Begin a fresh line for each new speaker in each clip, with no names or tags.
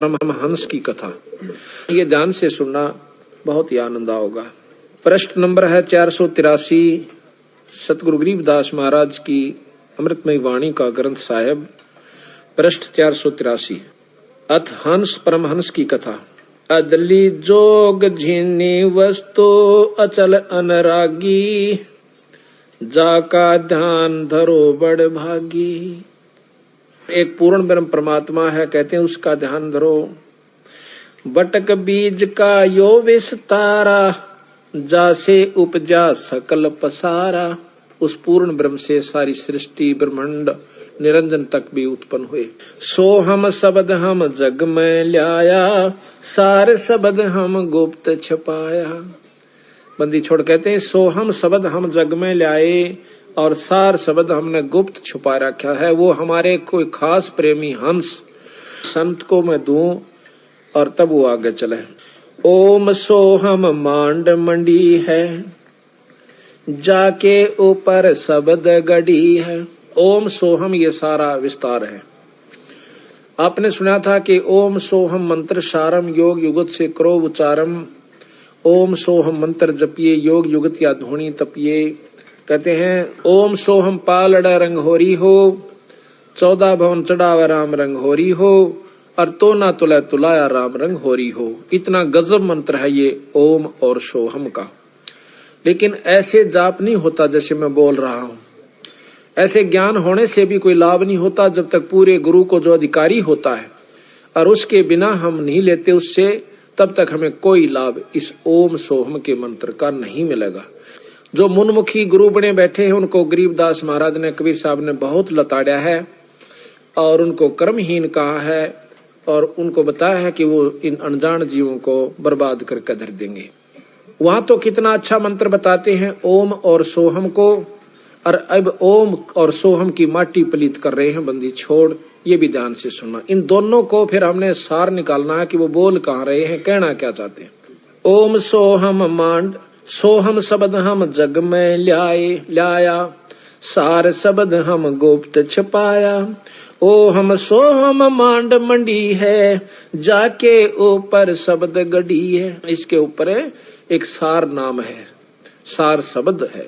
परमहंस की कथा। ये ध्यान से सुनना, बहुत ही आनंद आओगा। प्रश्न नंबर है 483, सतगुरु गरीबदास महाराज की अमृतमयी वाणी का ग्रंथ साहेब। प्रश्न 483, अथ हंस परमहंस की कथा। अदली जोग झिनी वस्तु अचल अनरागी, जाका ध्यान धरो बड़ भागी। एक पूर्ण ब्रह्म परमात्मा है, कहते हैं उसका ध्यान धरो। बटक बीज का यो विस्तारा, जासे उपजा सकल पसारा। उस पूर्ण ब्रह्म से सारी सृष्टि ब्रह्मांड निरंजन तक भी उत्पन्न हुए। सो हम शब्द हम जग में ल्याया, सार शब्द हम गुप्त छपाया। बंदी छोड़ कहते हैं सो हम शब्द हम जग में ल्याए और सार शब्द हमने गुप्त छुपा रखा है। वो हमारे कोई खास प्रेमी हंस संत को मैं दूं और तब वो आगे चले। ओम सोहम मांड मंडी है, जाके ऊपर शब्द गड़ी है। ओम सोहम ये सारा विस्तार है। आपने सुना था कि ओम सोहम मंत्र सारम योग युगत से करो उच्चारम। ओम सोहम मंत्र जपिए योग युगत या धोनी तपिए। कहते हैं ओम सोहम पालड़ा रंग होरी हो, 14 भवन चढ़ावा राम रंग होरी हो, और तो ना तुला तुलाया राम रंग होरी हो। इतना गजब मंत्र है ये ओम और सोहम का। लेकिन ऐसे जाप नहीं होता जैसे मैं बोल रहा हूं। ऐसे ज्ञान होने से भी कोई लाभ नहीं होता जब तक पूरे गुरु को जो अधिकारी होता है और उसके बिना हम नहीं लेते उससे, तब तक हमें कोई लाभ इस ओम सोहम के मंत्र का नहीं मिलेगा। जो मुनमुखी गुरु बने बैठे हैं उनको गरीबदास महाराज ने, कबीर साहब ने बहुत लताड़ा है और उनको कर्महीन कहा है और उनको बताया है कि वो इन अनजान जीवों को बर्बाद करके धर देंगे। वहां तो कितना अच्छा मंत्र बताते हैं ओम और सोहम को, और अब ओम और सोहम की माटी पलीत कर रहे हैं। बंदी छोड़, ये भी ध्यान से सुनना। इन दोनों को फिर हमने सार निकालना है कि वो बोल कहाँ रहे हैं, कहना क्या चाहते हैं। ओम सोहम मांड, सोहम शब्द हम जग में ल्याया, सार शब्द हम गुप्त छपाया। ओ हम सोहम मांड मंडी है, जाके ऊपर शब्द गड़ी है। इसके ऊपर एक सार नाम है, सार शब्द है।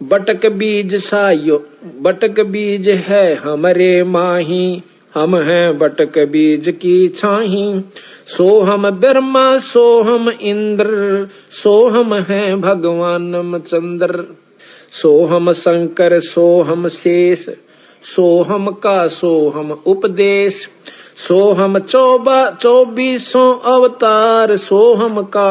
बटक बीज सायो, बटक बीज है हमरे माही, हम हैं बटक बीज की छाही। सोहम ब्रह्मा सोहम इंद्र, सोहम है भगवान चंद्र। सोहम शंकर सोहम शेष, सोहम का सोहम उपदेश। सोहम 24 अवतार, सोहम का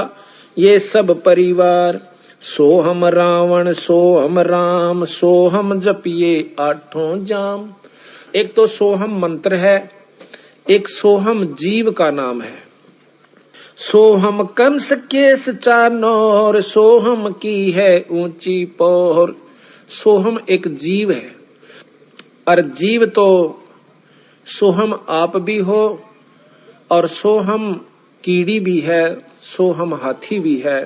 ये सब परिवार। सोहम रावण सोहम राम, सोहम जपिए 8 जाम। एक तो सोहम मंत्र है, एक सोहम जीव का नाम है। सोहम कंस केस चानोर, सोहम की है ऊंची पोर। सोहम एक जीव है, और जीव तो सोहम आप भी हो और सोहम कीड़ी भी है, सोहम हाथी भी है,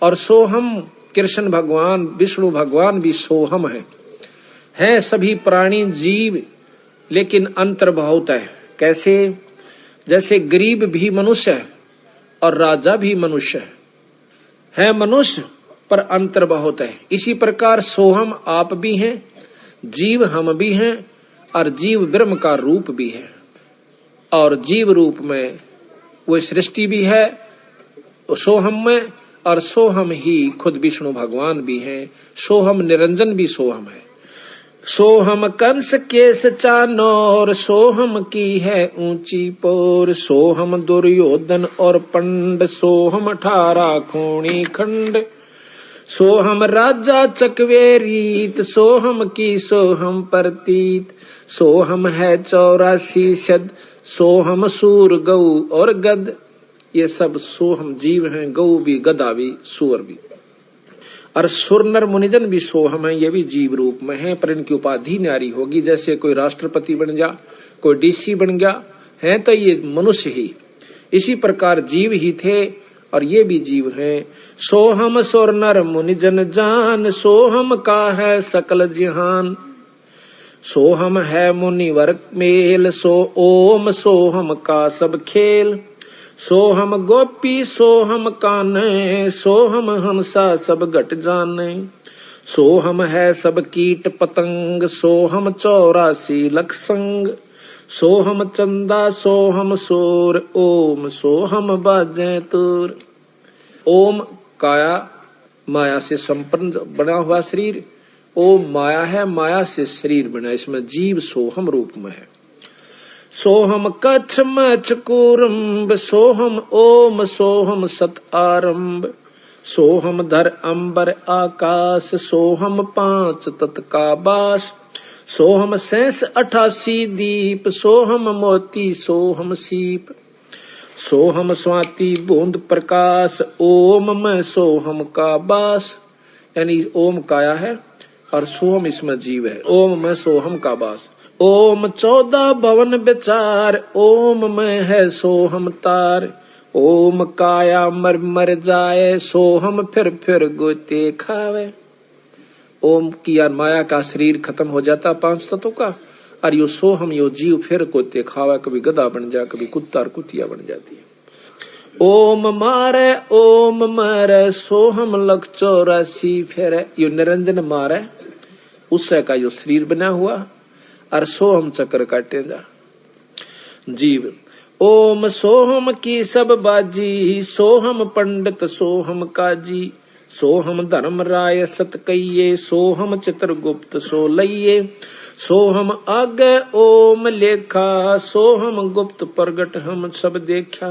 और सोहम कृष्ण भगवान विष्णु भगवान भी सोहम है सभी प्राणी जीव, लेकिन अंतर बहुत है। कैसे? जैसे गरीब भी मनुष्य है और राजा भी मनुष्य है मनुष्य, पर अंतर बहुत है। इसी प्रकार सोहम आप भी हैं, जीव हम भी हैं, और जीव ब्रह्म का रूप भी है, और जीव रूप में वो सृष्टि भी है सोहम में, और सोहम ही खुद विष्णु भगवान भी हैं। सोहम निरंजन भी सोहम है। सोहम कंस केस चानोर, सोहम की है ऊंची पोर। सोहम दुर्योधन और पंड, सोहम 18 खूणी खंड। सोहम राजा चकवे रीत, सोहम की सोहम प्रतीत। सोहम है 84 शद, सोहम सूर गौ और गद। ये सब सोहम जीव हैं, गौ भी गधा भी सूअर भी। और सुर नर मुनिजन भी सोहम है, ये भी जीव रूप में है, पर इनकी उपाधि न्यारी होगी। जैसे कोई राष्ट्रपति बन गया, कोई डीसी बन गया है, तो ये मनुष्य ही। इसी प्रकार जीव ही थे और ये भी जीव हैं। सोहम सुर नर मुनिजन जान, सोहम का है सकल जहान। सोहम है मुनिवर मेल, सो ओम सोहम का सब खेल। सोहम गोपी सोहम काने, सोहम हंसा सब घट जाने। सोहम है सब कीट पतंग, सोहम 84 लख संग। सोहम चंदा सोहम सूर, ओम सोहम बाजे तूर। ओम काया माया से संपन्न बना हुआ शरीर, ओम माया है, माया से शरीर बना, इसमें जीव सोहम रूप में है। सोहम कच्छ मच्छ कूरम्ब, सोहम ओम सोहम सत आरंभ। सोहम धर अंबर आकाश, सोहम 5 तत् का बास। सोहम 88 दीप, सोहम मोती सोहम सीप। सोहम स्वाति बूंद प्रकाश, ओम में सोहम का बास। यानी ओम काया है और सोहम इसमें जीव है, ओम में सोहम का बास। ओम 14 भवन विचार, ओम में है सोहम तार। ओम काया मर मर जाए, सोहम फिर गोते खावे। ओम की यार माया का शरीर खत्म हो जाता 5 तत्वों का, और यो सोहम यो जीव फिर गोते खावे, कभी गधा बन जाए, कभी कुत्ता और कुतिया बन जाती है। ओम मारे सोहम लख 84 फिर, यो निरंजन मारे उससे का यो शरीर बना हुआ, और सोहम चक्र काटे जा जीव। ओम सोहम की सब बाजी, सोहम पंडित सोहम काजी। सोहम धर्म राय सत कहिए, सोहम चित्रगुप्त सो लइये। सोहम आगे ओम लेखा, सोहम गुप्त प्रगट हम सब देखा।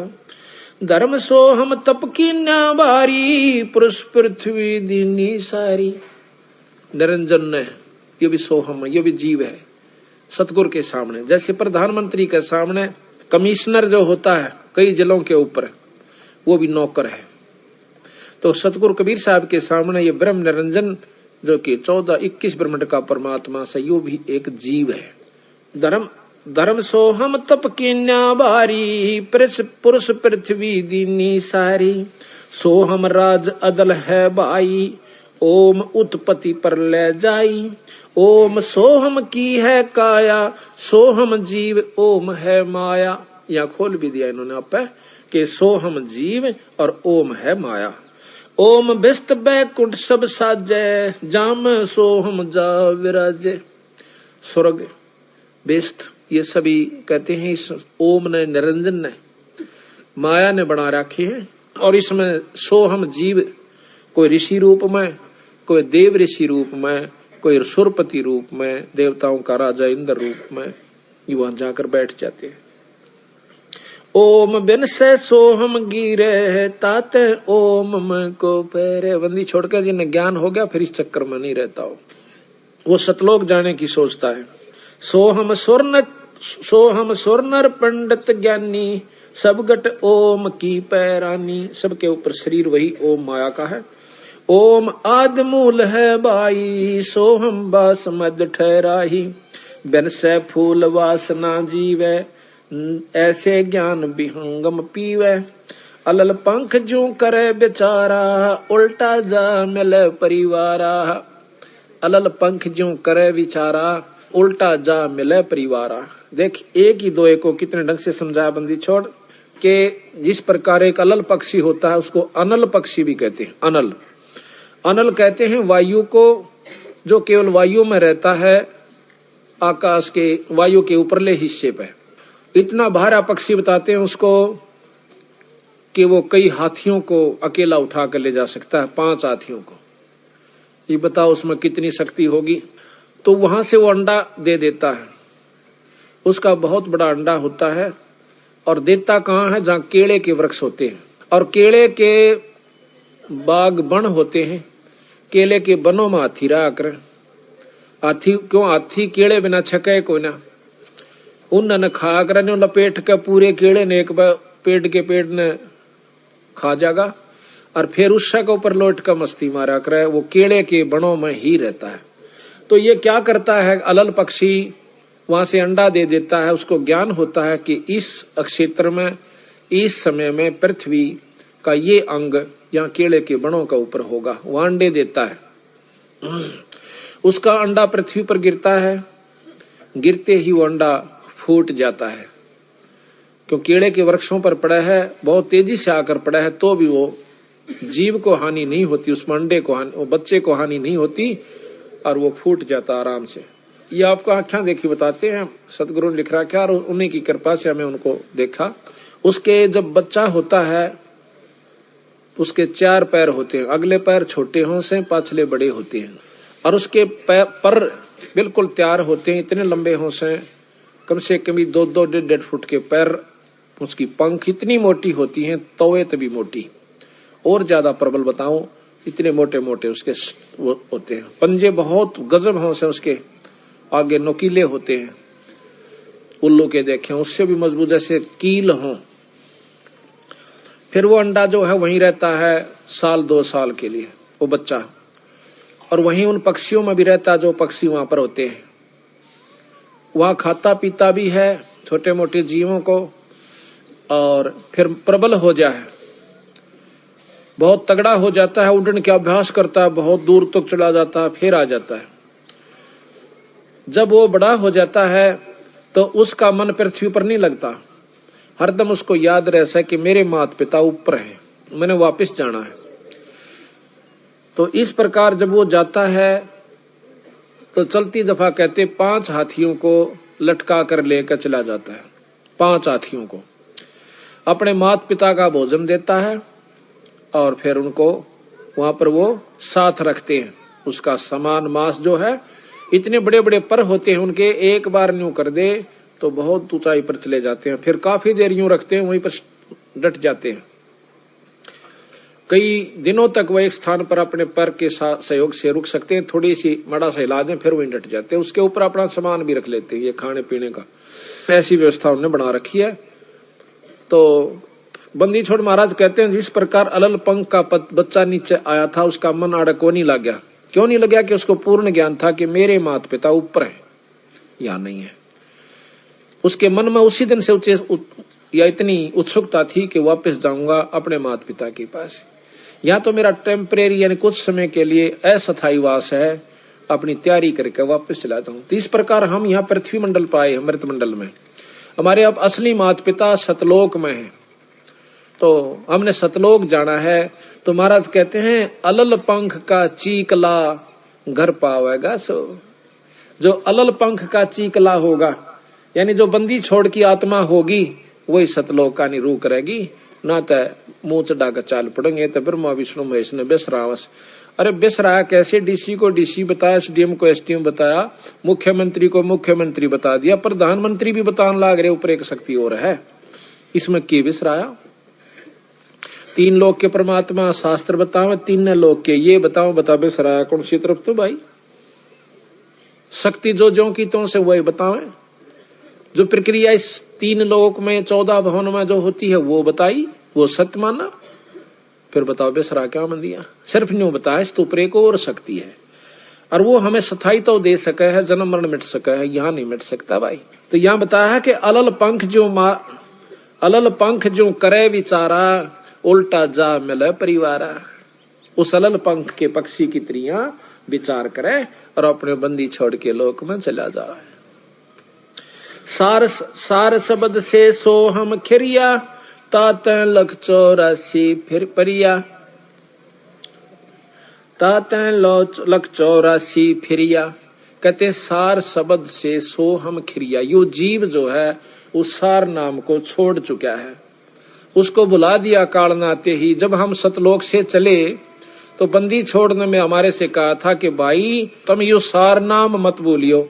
धर्म सोहम तप की न्याबारी, पुरुष पृथ्वी दीनी सारी। निरंजन ने ये भी सोहम, ये भी जीव है सतगुरु के सामने। जैसे प्रधानमंत्री के सामने कमिश्नर जो होता है कई जिलों के ऊपर, वो भी नौकर है, तो सतगुरु कबीर साहब के सामने ये ब्रह्म निरंजन जो कि 14-21 ब्रह्मांड का परमात्मा से, यो भी एक जीव है। धर्म सोहम तप की न्याबारी, पुरुष पृथ्वी दीनी सारी। सोहम राज अदल है भाई, ओम उत्पत्ति पर ले जाई। ओम सोहम की है काया, सोहम जीव ओम है माया। यहाँ खोल भी दिया इन्होंने आप कि सोहम जीव और ओम है माया। ओम बिस्त बैकुंठ सब साजे, जाम सोहम जा विराजे। स्वर्ग बिस्त ये सभी कहते हैं इस ओम ने, निरंजन ने, माया ने बना रखी है। और इसमें सोहम जीव कोई ऋषि रूप में, कोई देव ऋषि रूप में, कोई सुरपति रूप में, देवताओं का राजा इंद्र रूप में, ये वहां जाकर बैठ जाते हैं। ओम बिन से सोहम गिरे, ताते ओम में को पैरे। बंदी छोड़कर जिन्हें ज्ञान हो गया फिर इस चक्कर में नहीं रहता हो, वो सतलोक जाने की सोचता है। सोहम स्वर्णर पंडित ज्ञानी, सब गट ओम की पैरानी। सबके ऊपर शरीर वही ओम माया का है। ओम आदि मूल है बाई, सोहम बास मद ठहराही। बिन से फूल वासना जीवे, ऐसे ज्ञान विहंगम पीवे। अलल पंख जू करे बेचारा, उल्टा जा मिले परिवारा। अलल पंख जू करे विचारा, उल्टा जा मिले परिवारा। देख एक ही दो को कितने ढंग से समझाया बंदी छोड़ के। जिस प्रकार एक अलल पक्षी होता है उसको अनल पक्षी भी कहते हैं। अनल कहते हैं वायु को, जो केवल वायु में रहता है, आकाश के वायु के ऊपरले हिस्से पे। इतना भारा पक्षी बताते हैं उसको कि वो कई हाथियों को अकेला उठा कर ले जा सकता है, 5 हाथियों को। ये बताओ उसमें कितनी शक्ति होगी। तो वहां से वो अंडा दे देता है, उसका बहुत बड़ा अंडा होता है। और देता कहाँ है? जहाँ केले के वृक्ष होते हैं और केले के बाग बन होते हैं। केले के बनों में हाथी रहा कर। हाथी क्यों? हाथी केले बिना छके को ना, उन खा कर लपेट के पूरे केले ने एक पेड़ के पेड़ ने खा जाएगा और फिर उससे के ऊपर लौट कर मस्ती मारा करे। वो केले के बनों में ही रहता है। तो ये क्या करता है? अलल पक्षी वहां से अंडा दे देता है। उसको ज्ञान होता है कि इस क्षेत्र में, इस समय में पृथ्वी का ये अंग यहाँ केले के बनों का ऊपर होगा। वो अंडे देता है। उसका अंडा पृथ्वी पर गिरता है गिरते ही वो अंडा फूट जाता है। क्यों केले के वृक्षों पर पड़ा है, बहुत तेजी से आकर पड़ा है, तो भी वो जीव को हानि नहीं होती, उस अंडे को हानि, वो बच्चे को हानि नहीं होती और वो फूट जाता आराम से। ये आपको आंखें देखी बताते हैं, सतगुरु ने लिख रखा और उन्हीं की कृपा से हमें उनको देखा। उसके जब बच्चा होता है उसके 4 पैर होते हैं, अगले पैर छोटे हों से पाछले बड़े होते हैं और उसके पर बिल्कुल तैयार होते हैं, इतने लंबे हों से कम से कम 2-2 1.5 फुट के पैर। उसकी पंख इतनी मोटी होती हैं, तवे तभी मोटी, और ज्यादा प्रबल बताऊं, इतने मोटे मोटे उसके वो होते हैं। पंजे बहुत गजब हों से उसके, आगे नोकीले होते हैं, उल्लू के देखे उससे भी मजबूत, जैसे कील हों। फिर वो अंडा जो है वहीं रहता है 1-2 साल के लिए, वो बच्चा, और वहीं उन पक्षियों में भी रहता है जो पक्षी वहां पर होते हैं। वहां खाता पीता भी है छोटे मोटे जीवों को, और फिर प्रबल हो जाए, बहुत तगड़ा हो जाता है, उड़ने का अभ्यास करता है, बहुत दूर तक चला जाता है, फिर आ जाता है। जब वो बड़ा हो जाता है तो उसका मन पृथ्वी पर नहीं लगता, हरदम उसको याद रहता है कि मेरे माता पिता ऊपर हैं, मैंने वापस जाना है। तो इस प्रकार जब वो जाता है तो चलती दफा कहते 5 हाथियों को लटका कर लेकर चला जाता है। 5 हाथियों को अपने माता पिता का भोजन देता है और फिर उनको वहां पर वो साथ रखते हैं। उसका समान मांस जो है, इतने बड़े बड़े पर होते हैं उनके, एक बार न्यू कर दे तो बहुत ऊंचाई पर चले जाते हैं, फिर काफी देर यूं रखते हैं, वहीं पर डट जाते हैं। कई दिनों तक वह एक स्थान पर अपने पर के सहयोग से रुक सकते हैं, थोड़ी सी मड़ा सा हिला दें फिर वहीं डट जाते हैं। उसके ऊपर अपना सामान भी रख लेते हैं, ये खाने पीने का, ऐसी व्यवस्था उन्होंने बना रखी है। तो बंदी छोड़ महाराज कहते हैं जिस प्रकार अलल पंख का बच्चा नीचे आया था, उसका मन आड़े को नहीं लग गया। क्यों नहीं लग गया? कि उसको पूर्ण ज्ञान था कि मेरे माता पिता ऊपर हैं या नहीं है। उसके मन में उसी दिन से या इतनी उत्सुकता थी कि वापस जाऊंगा अपने माता पिता के पास, या तो मेरा टेम्परेरी यानी कुछ समय के लिए अस्थायी वास है, अपनी तैयारी करके वापस चला जाऊं। तो इस प्रकार हम यहाँ पृथ्वी मंडल पाए, अमृत मंडल में हमारे अब असली माता पिता सतलोक में है, तो हमने सतलोक जाना है। तो महाराज कहते हैं अलल पंख का चीकला घर पावेगा सो। जो अलल पंख का चीकला होगा, यानी जो बंदी छोड़ की आत्मा होगी, वही सतलोक का रू करेगी। ना तो मुंह चढ़ा कर चाल पड़ेंगे, तो ब्रह्मा विष्णु महेश ने बेसरावस। अरे बेसराया कैसे? डीसी को डीसी बताया, एसडीएम को एसडीएम बताया, मुख्यमंत्री को मुख्यमंत्री बता दिया, प्रधानमंत्री भी बताने लाग रहे ऊपर एक शक्ति और है। इसमें की बेसराया? 3 लोक के परमात्मा शास्त्र बताओ, 3 लोक के ये बताओ, बता बेसराया कौन सी तरफ? तो भाई शक्ति जो की तो से वही बताओ। जो प्रक्रिया इस 3 लोक में 14 भवन में जो होती है वो बताई, वो सत्य माना। फिर बताओ बेसरा क्या मन दिया? सिर्फ न्यू बताया इस ऊपर एक और शक्ति है, और वो हमें स्थायी तो दे सका है, जन्म मरण मिट सका है, यहाँ नहीं मिट सकता भाई। तो यहाँ बताया है कि अलल पंख जो करे विचारा, उल्टा जा मिले परिवारा। उस अलल पंख के पक्षी की त्रियां विचार करे और अपने बंदी छोड़ के लोक में चला जाए। सार शब्द से सो हम खिरिया, ताते लख 84 फिर परिया, ताते लख 84 फिरिया। कहते सार शब्द से सो हम खिरिया। यो जीव जो है उस सार नाम को छोड़ चुका है, उसको बुला दिया काल नाते ही। जब हम सतलोक से चले तो बंदी छोड़ने में हमारे से कहा था कि भाई तुम यो सार नाम मत बोलियो,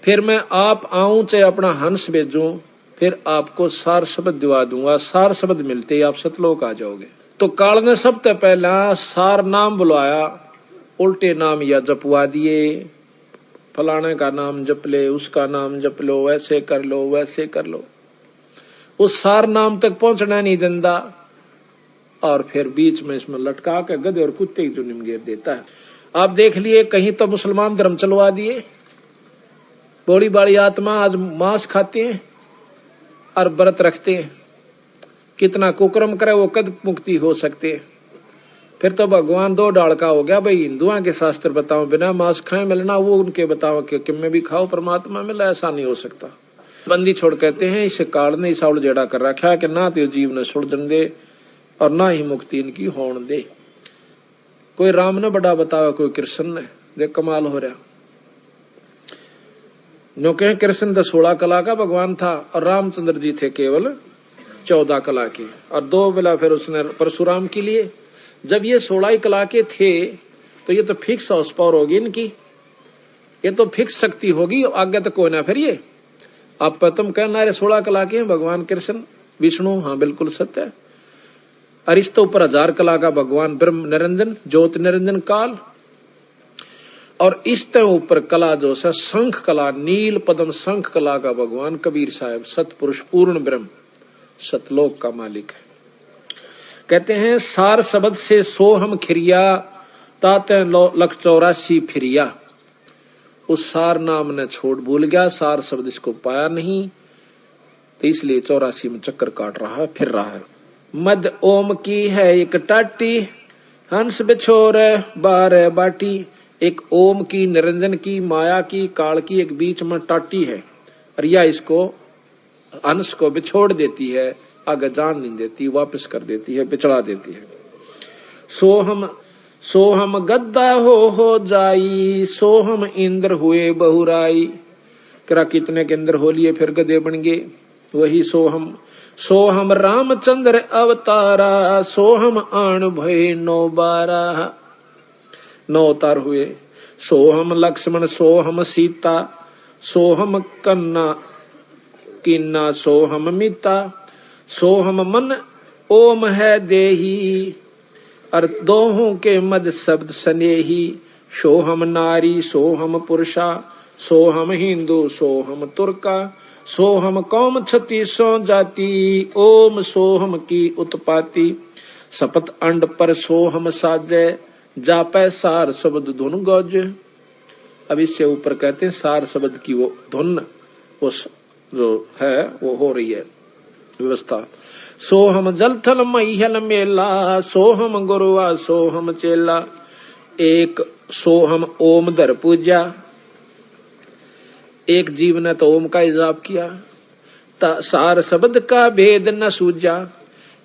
फिर मैं आप आऊं चाहे अपना हंस भेजूं, फिर आपको सार शब्द दिवा दूंगा। सार शब्द मिलते ही आप सतलोक आ जाओगे। तो काल ने सबसे पहला सार नाम बुलाया, उल्टे नाम या जपवा दिए। फलाने का नाम जप ले, उसका नाम जप लो, वैसे कर लो वैसे कर लो। उस सार नाम तक पहुंचना नहीं देता, और फिर बीच में इसमें लटका के गधे और कुत्ते की जुनिम घेर देता है। आप देख लिए कहीं तो मुसलमान धर्म चलवा दिए, बोली बाड़ी आत्मा आज मांस खाते हैं और व्रत रखते हैं, कितना कुकर्म करे वो कद मुक्ति हो सकते हैं। फिर तो भगवान दो डाल का हो गया भाई। हिंदुओं के शास्त्र बताओ बिना मांस खाए मिलना, वो उनके बताओ कि किम में भी खाओ परमात्मा मिला, ऐसा नहीं हो सकता। बंदी छोड़ कहते हैं इस काल ने इस जेड़ा कर रखा है कि ना तो जीव ने सुड़न दे और ना ही मुक्ति इनकी होने दे। कोई राम ने बड़ा बतावा, कोई कृष्ण ने, देख कमाल हो रहा। जो कहें कृष्ण तो 16 कला का भगवान था और रामचंद्र जी थे केवल 14 कला के, और 2 बेला फिर उसने परशुराम के लिए। जब ये 16 कला के थे तो ये तो फिक्स हाउस पावर होगी इनकी, ये तो फिक्स शक्ति होगी, आगे तक कोई ना। फिर ये आप तुम कहना रे 16 कला के हैं भगवान कृष्ण विष्णु, हाँ बिल्कुल सत्य है। और इस तो ऊपर 1000 कला का भगवान ब्रह्म निरंजन ज्योति निरंजन काल, और इस तो ऊपर कला जो है शंख कला, नील पद्म शंख कला का भगवान कबीर साहब सतपुरुष पूर्ण ब्रह्म सतलोक का मालिक है। कहते हैं सार शब्द से सोहम खिरिया ताते 184 फिरिया। उस सार नाम ने छोड़ भूल गया, सार शब्द इसको पाया नहीं, तो इसलिए 84 में चक्कर काट रहा है, फिर रहा है। मद ओम की है एक टाटी, हंस बिछोर 12 बाटी। एक ओम की, निरंजन की, माया की, काल की एक बीच में टाटी है, और यह इसको हंस को बिछोड़ देती है, आगे जान नहीं देती, वापस कर देती है, पिछड़ा देती है। सोहम गद्दा हो जाई, सोहम इंद्र हुए बहुराई। करा कितने के इंद्र हो लिए फिर गधे बन गए, वही सोहम। सोहम रामचंद्र अवतारा, सोहम आन भय 912, 9 अवतार हुए। सोहम लक्ष्मण, सोहम सीता, सोहम कन्ना किन्ना, सोहम मिता। सोहम मन ओम है देही, और दोहों के मद शब्द स्नेही। सोहम नारी, सोहम पुरुषा, सोहम हिंदू, सोहम तुर्का। सोहम कौम 36 जाति, ओम सोहम की उत्पाती। सपत अंड पर सोहम साजे, जापै सार शब्द धुन गौज। अब इससे ऊपर कहते हैं सार शब्द की वो धुन उस जो है वो हो रही है व्यवस्था। सोहम जल थल महियल मेला, सोहम गुरुआ सोहम चेला। एक सोहम ओम धर पूजा, एक जीव ने तो ओम का हिजाब किया, सार शब्द का भेद न सूझा।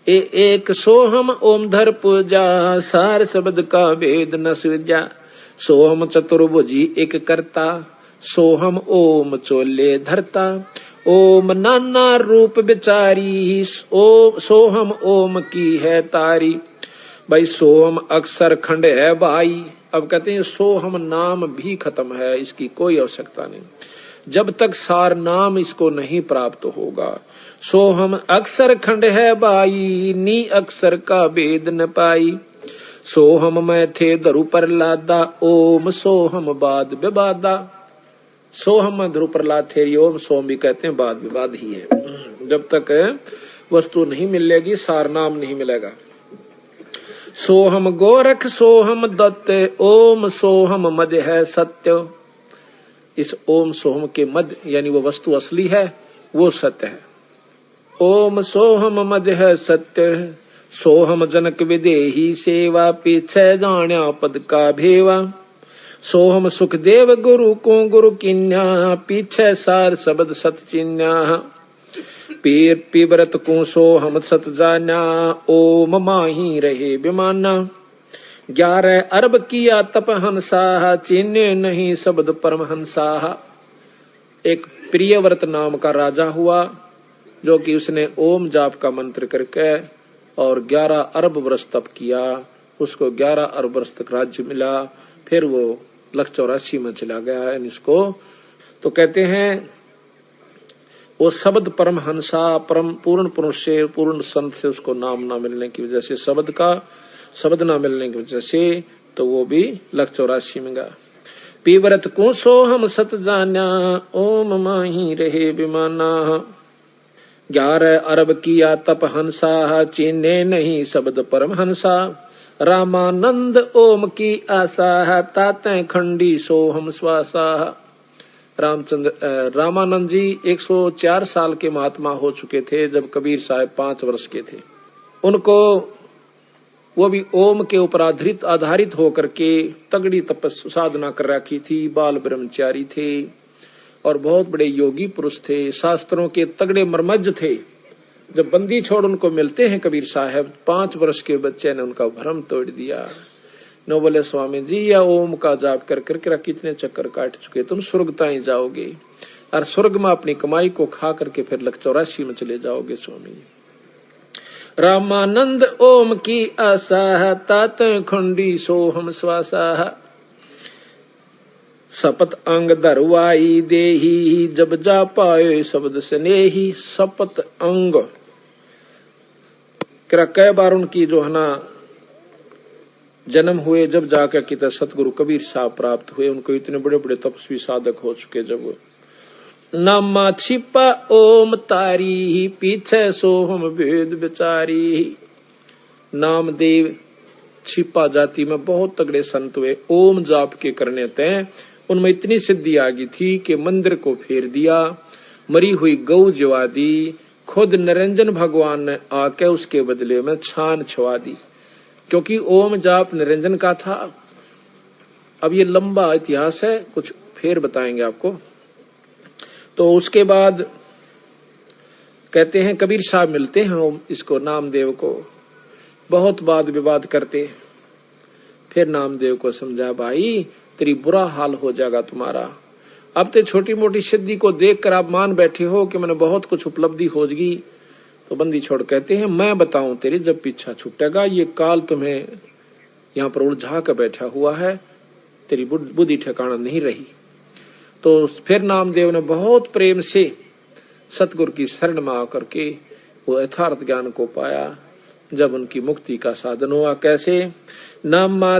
एक सोहम ओम धर पूजा, सार शब्द का भेद न सूझा। सोहम चतुर्भुजी एक करता, सोहम ओम चोले धरता। ओम नाना रूप बिचारी, सोहम ओम की है तारी। भाई सोहम अक्षर खंड है भाई। अब कहते हैं सोहम नाम भी खत्म है, इसकी कोई आवश्यकता नहीं जब तक सार नाम इसको नहीं प्राप्त होगा। सोहम अक्षर खंड है भाई, नी अक्षर का भेद न पाई। सोहम में थे धरु पर लादा, ओम सोहम बाद विवादा। सोहम में ध्रुव प्रहलाद थे, ओम सोम भी कहते हैं, बाद विवाद ही है। जब तक वस्तु नहीं मिलेगी सार नाम नहीं मिलेगा। सोहम गोरख सोहम दत्त, ओम सोहम मध्य है सत्य। इस ओम सोहम के मध्य यानी वो वस्तु असली है, वो सत्य है। ओम सोहम मध्य है सत्य, सोहम जनक विदेही सेवा। पीछे जाण्या पद का भेवा। सोहम सुखदेव गुरु को गुरु किन्या, पीछे सार शब्द सत चिन्या। पीर पीबरत को सोहम सत जाना, ओम माही रहे विमाना। 11 अरब किया तप हंसा, चिन्ह नहीं शब्द परम हंसा। एक प्रियव्रत नाम का राजा हुआ जो कि उसने ओम जाप का मंत्र करके और 11 अरब वर्ष तप किया, उसको 11 अरब वर्ष तक राज्य मिला। फिर वो 184 में चला गया इसको। तो कहते हैं वो शब्द परम हंसा, परम पूर्ण पुरुष से, पूर्ण संत से उसको नाम ना मिलने की वजह से, शब्द ना मिलने की वजह से, तो वो भी 184 में गया। पीवरत को सोहम सत जाना, ओम माही रहे विमाना। 11 अरब किया तप हंसा, चीने नहीं शब्द परम हंसा। रामानंद ओम की आशा, ताते खंडी सोहम श्वासा। रामानंद जी 104 साल के महात्मा हो चुके थे जब कबीर साहब 5 वर्ष के थे। उनको वो भी ओम के ऊपर आधारित होकर के तगड़ी तपस्या साधना कर रखी थी। बाल ब्रह्मचारी थे और बहुत बड़े योगी पुरुष थे, शास्त्रों के तगड़े मर्मज्ञ थे। जब बंदी छोड़ उनको मिलते हैं कबीर साहब, 5 वर्ष के बच्चे ने उनका भ्रम तोड़ दिया। न बोले स्वामी जी या ओम का जाप कर करके कितने चक्कर काट चुके, तुम स्वर्ग ताई जाओगे और स्वर्ग में अपनी कमाई को खा करके फिर 84 में चले जाओगे स्वामी जी। रामानंद ओम की आशा तात खुंडी सोहम श्वासा, शपथ अंग धरवाई देही जब जा पाए शब्द स्नेही। शपथ अंग कई बार उनकी जो है ना जन्म हुए, जब जाकर कि सतगुरु कबीर साहब प्राप्त हुए। उनको इतने बड़े बड़े तपस्वी साधक हो चुके। जब नामा छिपा ओम तारी पीछे सोहम भेद बिचारी। नामदेव छिपा जाति में बहुत तगड़े संत हुए, ओम जाप के करने थे। उनमें इतनी सिद्धि आ गई थी कि मंदिर को फेर दिया, मरी हुई गौ जवा दी, खुद निरंजन भगवान ने आके उसके बदले में छान छुआ दी, क्योंकि ओम जाप निरंजन का था। अब ये लंबा इतिहास है, कुछ फिर बताएंगे आपको। तो उसके बाद कहते हैं कबीर साहब मिलते हैं इसको नामदेव को, बहुत वाद विवाद करते। फिर नामदेव को समझा, भाई तेरी बुरा हाल हो जाएगा तुम्हारा। अब तो छोटी मोटी सिद्धि को देखकर आप मान बैठे हो कि मैंने बहुत कुछ उपलब्धि हो जाएगी। तो बंदी छोड़ कहते हैं, मैं बताऊं तेरी जब पीछा छूटेगा, ये काल तुम्हें यहाँ पर उलझा कर बैठा हुआ है, तेरी बुद्धि ठिकाना नहीं रही। तो फिर नामदेव ने बहुत प्रेम से सतगुरु की शरण में आकर के वो यथार्थ ज्ञान को पाया। जब उनकी मुक्ति का साधन हुआ, कैसे? नामा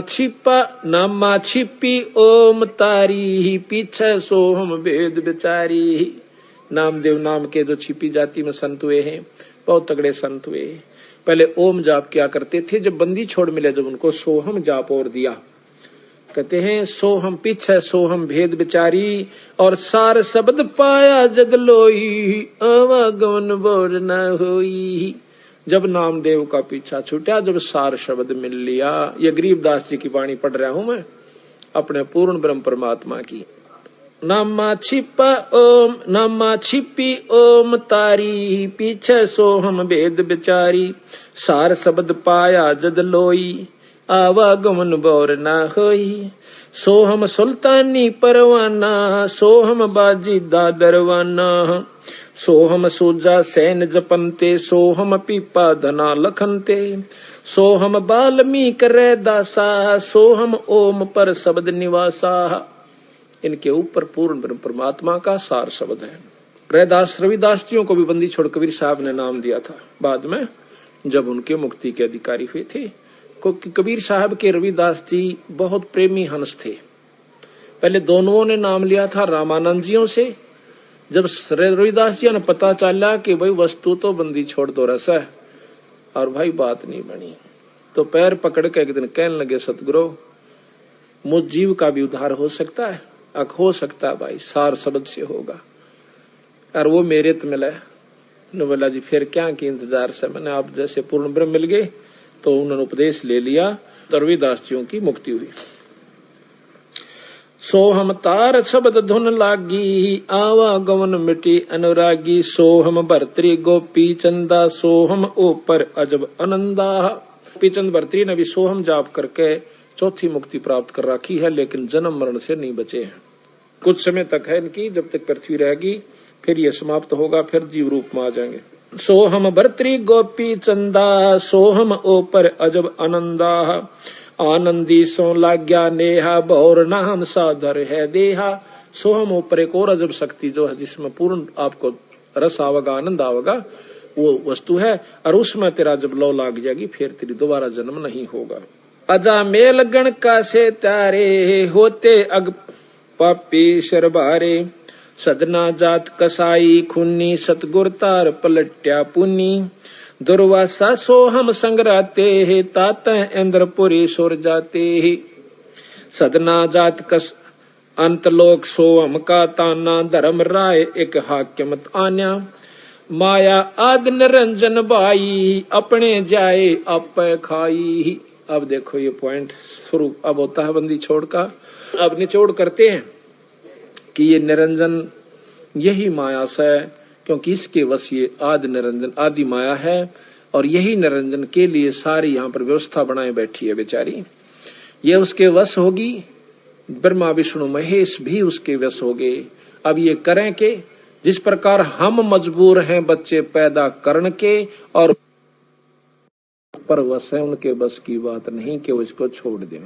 छिपी ओम तारी पीछे सोहम भेद बिचारी। नामदेव नाम के जो छिपी जाति में संत हुए हैं, बहुत तगड़े संत हुए। पहले ओम जाप क्या करते थे, जब बंदी छोड़ मिले जब उनको सोहम जाप और दिया। कहते हैं सोहम पीछे सोहम भेद बिचारी और सार शब्द पाया जद लोई आवागमन बोर न होई। जब नामदेव का पीछा छूटा, जब सार शब्द मिल लिया। ये गरीबदास जी की वाणी पढ़ रहा हूं मैं, अपने पूर्ण ब्रह्म परमात्मा की। नामा छिपी ओम तारी पीछे सोहम भेद बिचारी। सार शब्द पाया जद लोई आवागमन बोर न होई। सोहम सुल्तानी परवाना सोहम बाजी दादरवाना। सोहम सूजा सैन जपनते सोहम पीपा धना लखनते। सोहम बाल्मीक रे दासा सोहम ओम पर शब्द निवासा। इनके ऊपर पूर्ण परमात्मा का सार शब्द है। रविदास जियों को भी बंदी छोड़ कबीर साहब ने नाम दिया था बाद में, जब उनके मुक्ति के अधिकारी हुए थे। क्योंकि कबीर साहब के रविदास जी बहुत प्रेमी हंस थे। पहले दोनों ने नाम लिया था रामानंद जियों से। जब रविदास जी ने पता चला कि भाई वस्तु तो बंदी छोड़ दो रस है और भाई बात नहीं बनी, तो पैर पकड़ के एक दिन कहने लगे, सतगुरु मुझ जीव का भी उद्धार हो सकता है? हो सकता है भाई, सार शब्द से होगा। और वो मेरे तो मिला। बोला जी फिर क्या की इंतजार से, मैंने आप जैसे पूर्ण ब्रह्म मिल गए। तो उन्होंने उपदेश ले लिया, तो रविदास जियों की मुक्ति हुई। सोहम तार शब्द धुन लागी आवागमन मिटी अनुरागी। सोहम भर्तरी गोपी चंदा सोहम ऊपर अजब आनंदा। गोपी चंद भर्तरी ने भी सोहम जाप करके चौथी मुक्ति प्राप्त कर रखी है, लेकिन जन्म मरण से नहीं बचे हैं। कुछ समय तक है इनकी, जब तक पृथ्वी रहेगी फिर ये समाप्त होगा, फिर जीव रूप में आ जाएंगे। सोहम भर्तरी गोपी चंदा सोहम ऊपर अजब आनंदा। आनंदी सो लाग्या नेहा बहुर नाम साधर है देहा। सोहम ऊपर एक और अजब शक्ति जो है, जिसमें पूर्ण आपको रस आवेगा, आनंद आवेगा, वो वस्तु है। और उसमें तेरा जब लौ लाग जाएगी फिर तेरी दोबारा जन्म नहीं होगा। अजा मेल गण का से तारे होते अग पापी शरबारे। सदना जात कसाई खुन्नी सतगुर तार पलट्या पुन्नी। दुर्वासा सोहम संग्राते है तात इंद्रपुरी सुर जाते है। सदना जात कस अंतलोक सोहम का ताना। धर्म राय एक हाक्यमत आन्या। माया आद निरंजन बाई अपने जाए आप खाई। अब देखो ये पॉइंट शुरू अब होता है बंदी छोड़ का। अब निचोड़ करते हैं कि ये निरंजन यही माया से, क्योंकि इसके वश ये आदि निरंजन आदि माया है और यही निरंजन के लिए सारी यहाँ पर व्यवस्था बनाए बैठी है बेचारी। ये उसके वश होगी, ब्रह्मा विष्णु महेश भी उसके वश हो गए। अब ये करें के जिस प्रकार हम मजबूर हैं बच्चे पैदा करने के और पर वश है, उनके बस की बात नहीं कि वो इसको छोड़ दें।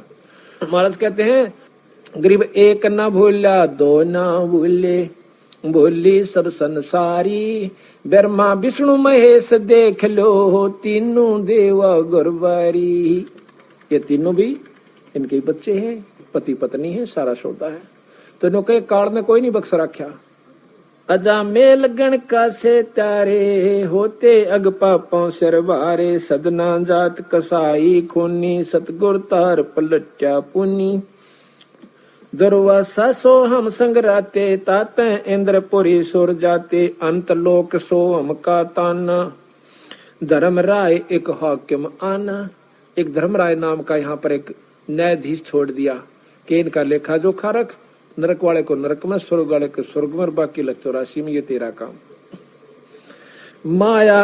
महाराज कहते हैं गरीब एक ना भूला दो ना भूले, भूली सब संसारी, ब्रह्मा विष्णु महेश देख लो तीनों देवा गुरबारी। ये तीनों भी इनके बच्चे हैं, पति पत्नी है, सारा सौदा है। तो इनके काल में कोई नहीं बख्श रखा। अजा मेल गण का से तारे, होते अग पापों सिर भारे, सदना जात कसाई खूनी, सतगुर तार पलट्या पुनी। दुर्वासा सो हम संगराते, ताते इंद्रपुरी सुर जाते, अंत लोक सो हम का ताना, धर्म राय एक हाकिम आना। एक धर्मराय नाम का यहाँ पर एक न्यायाधीश छोड़ दिया कि इनका लेखा जोखा रख, नरक वाले को नरक में, स्वर्ग वाले को स्वर्ग में, बाकी लग 84 में, ये तेरा काम। माया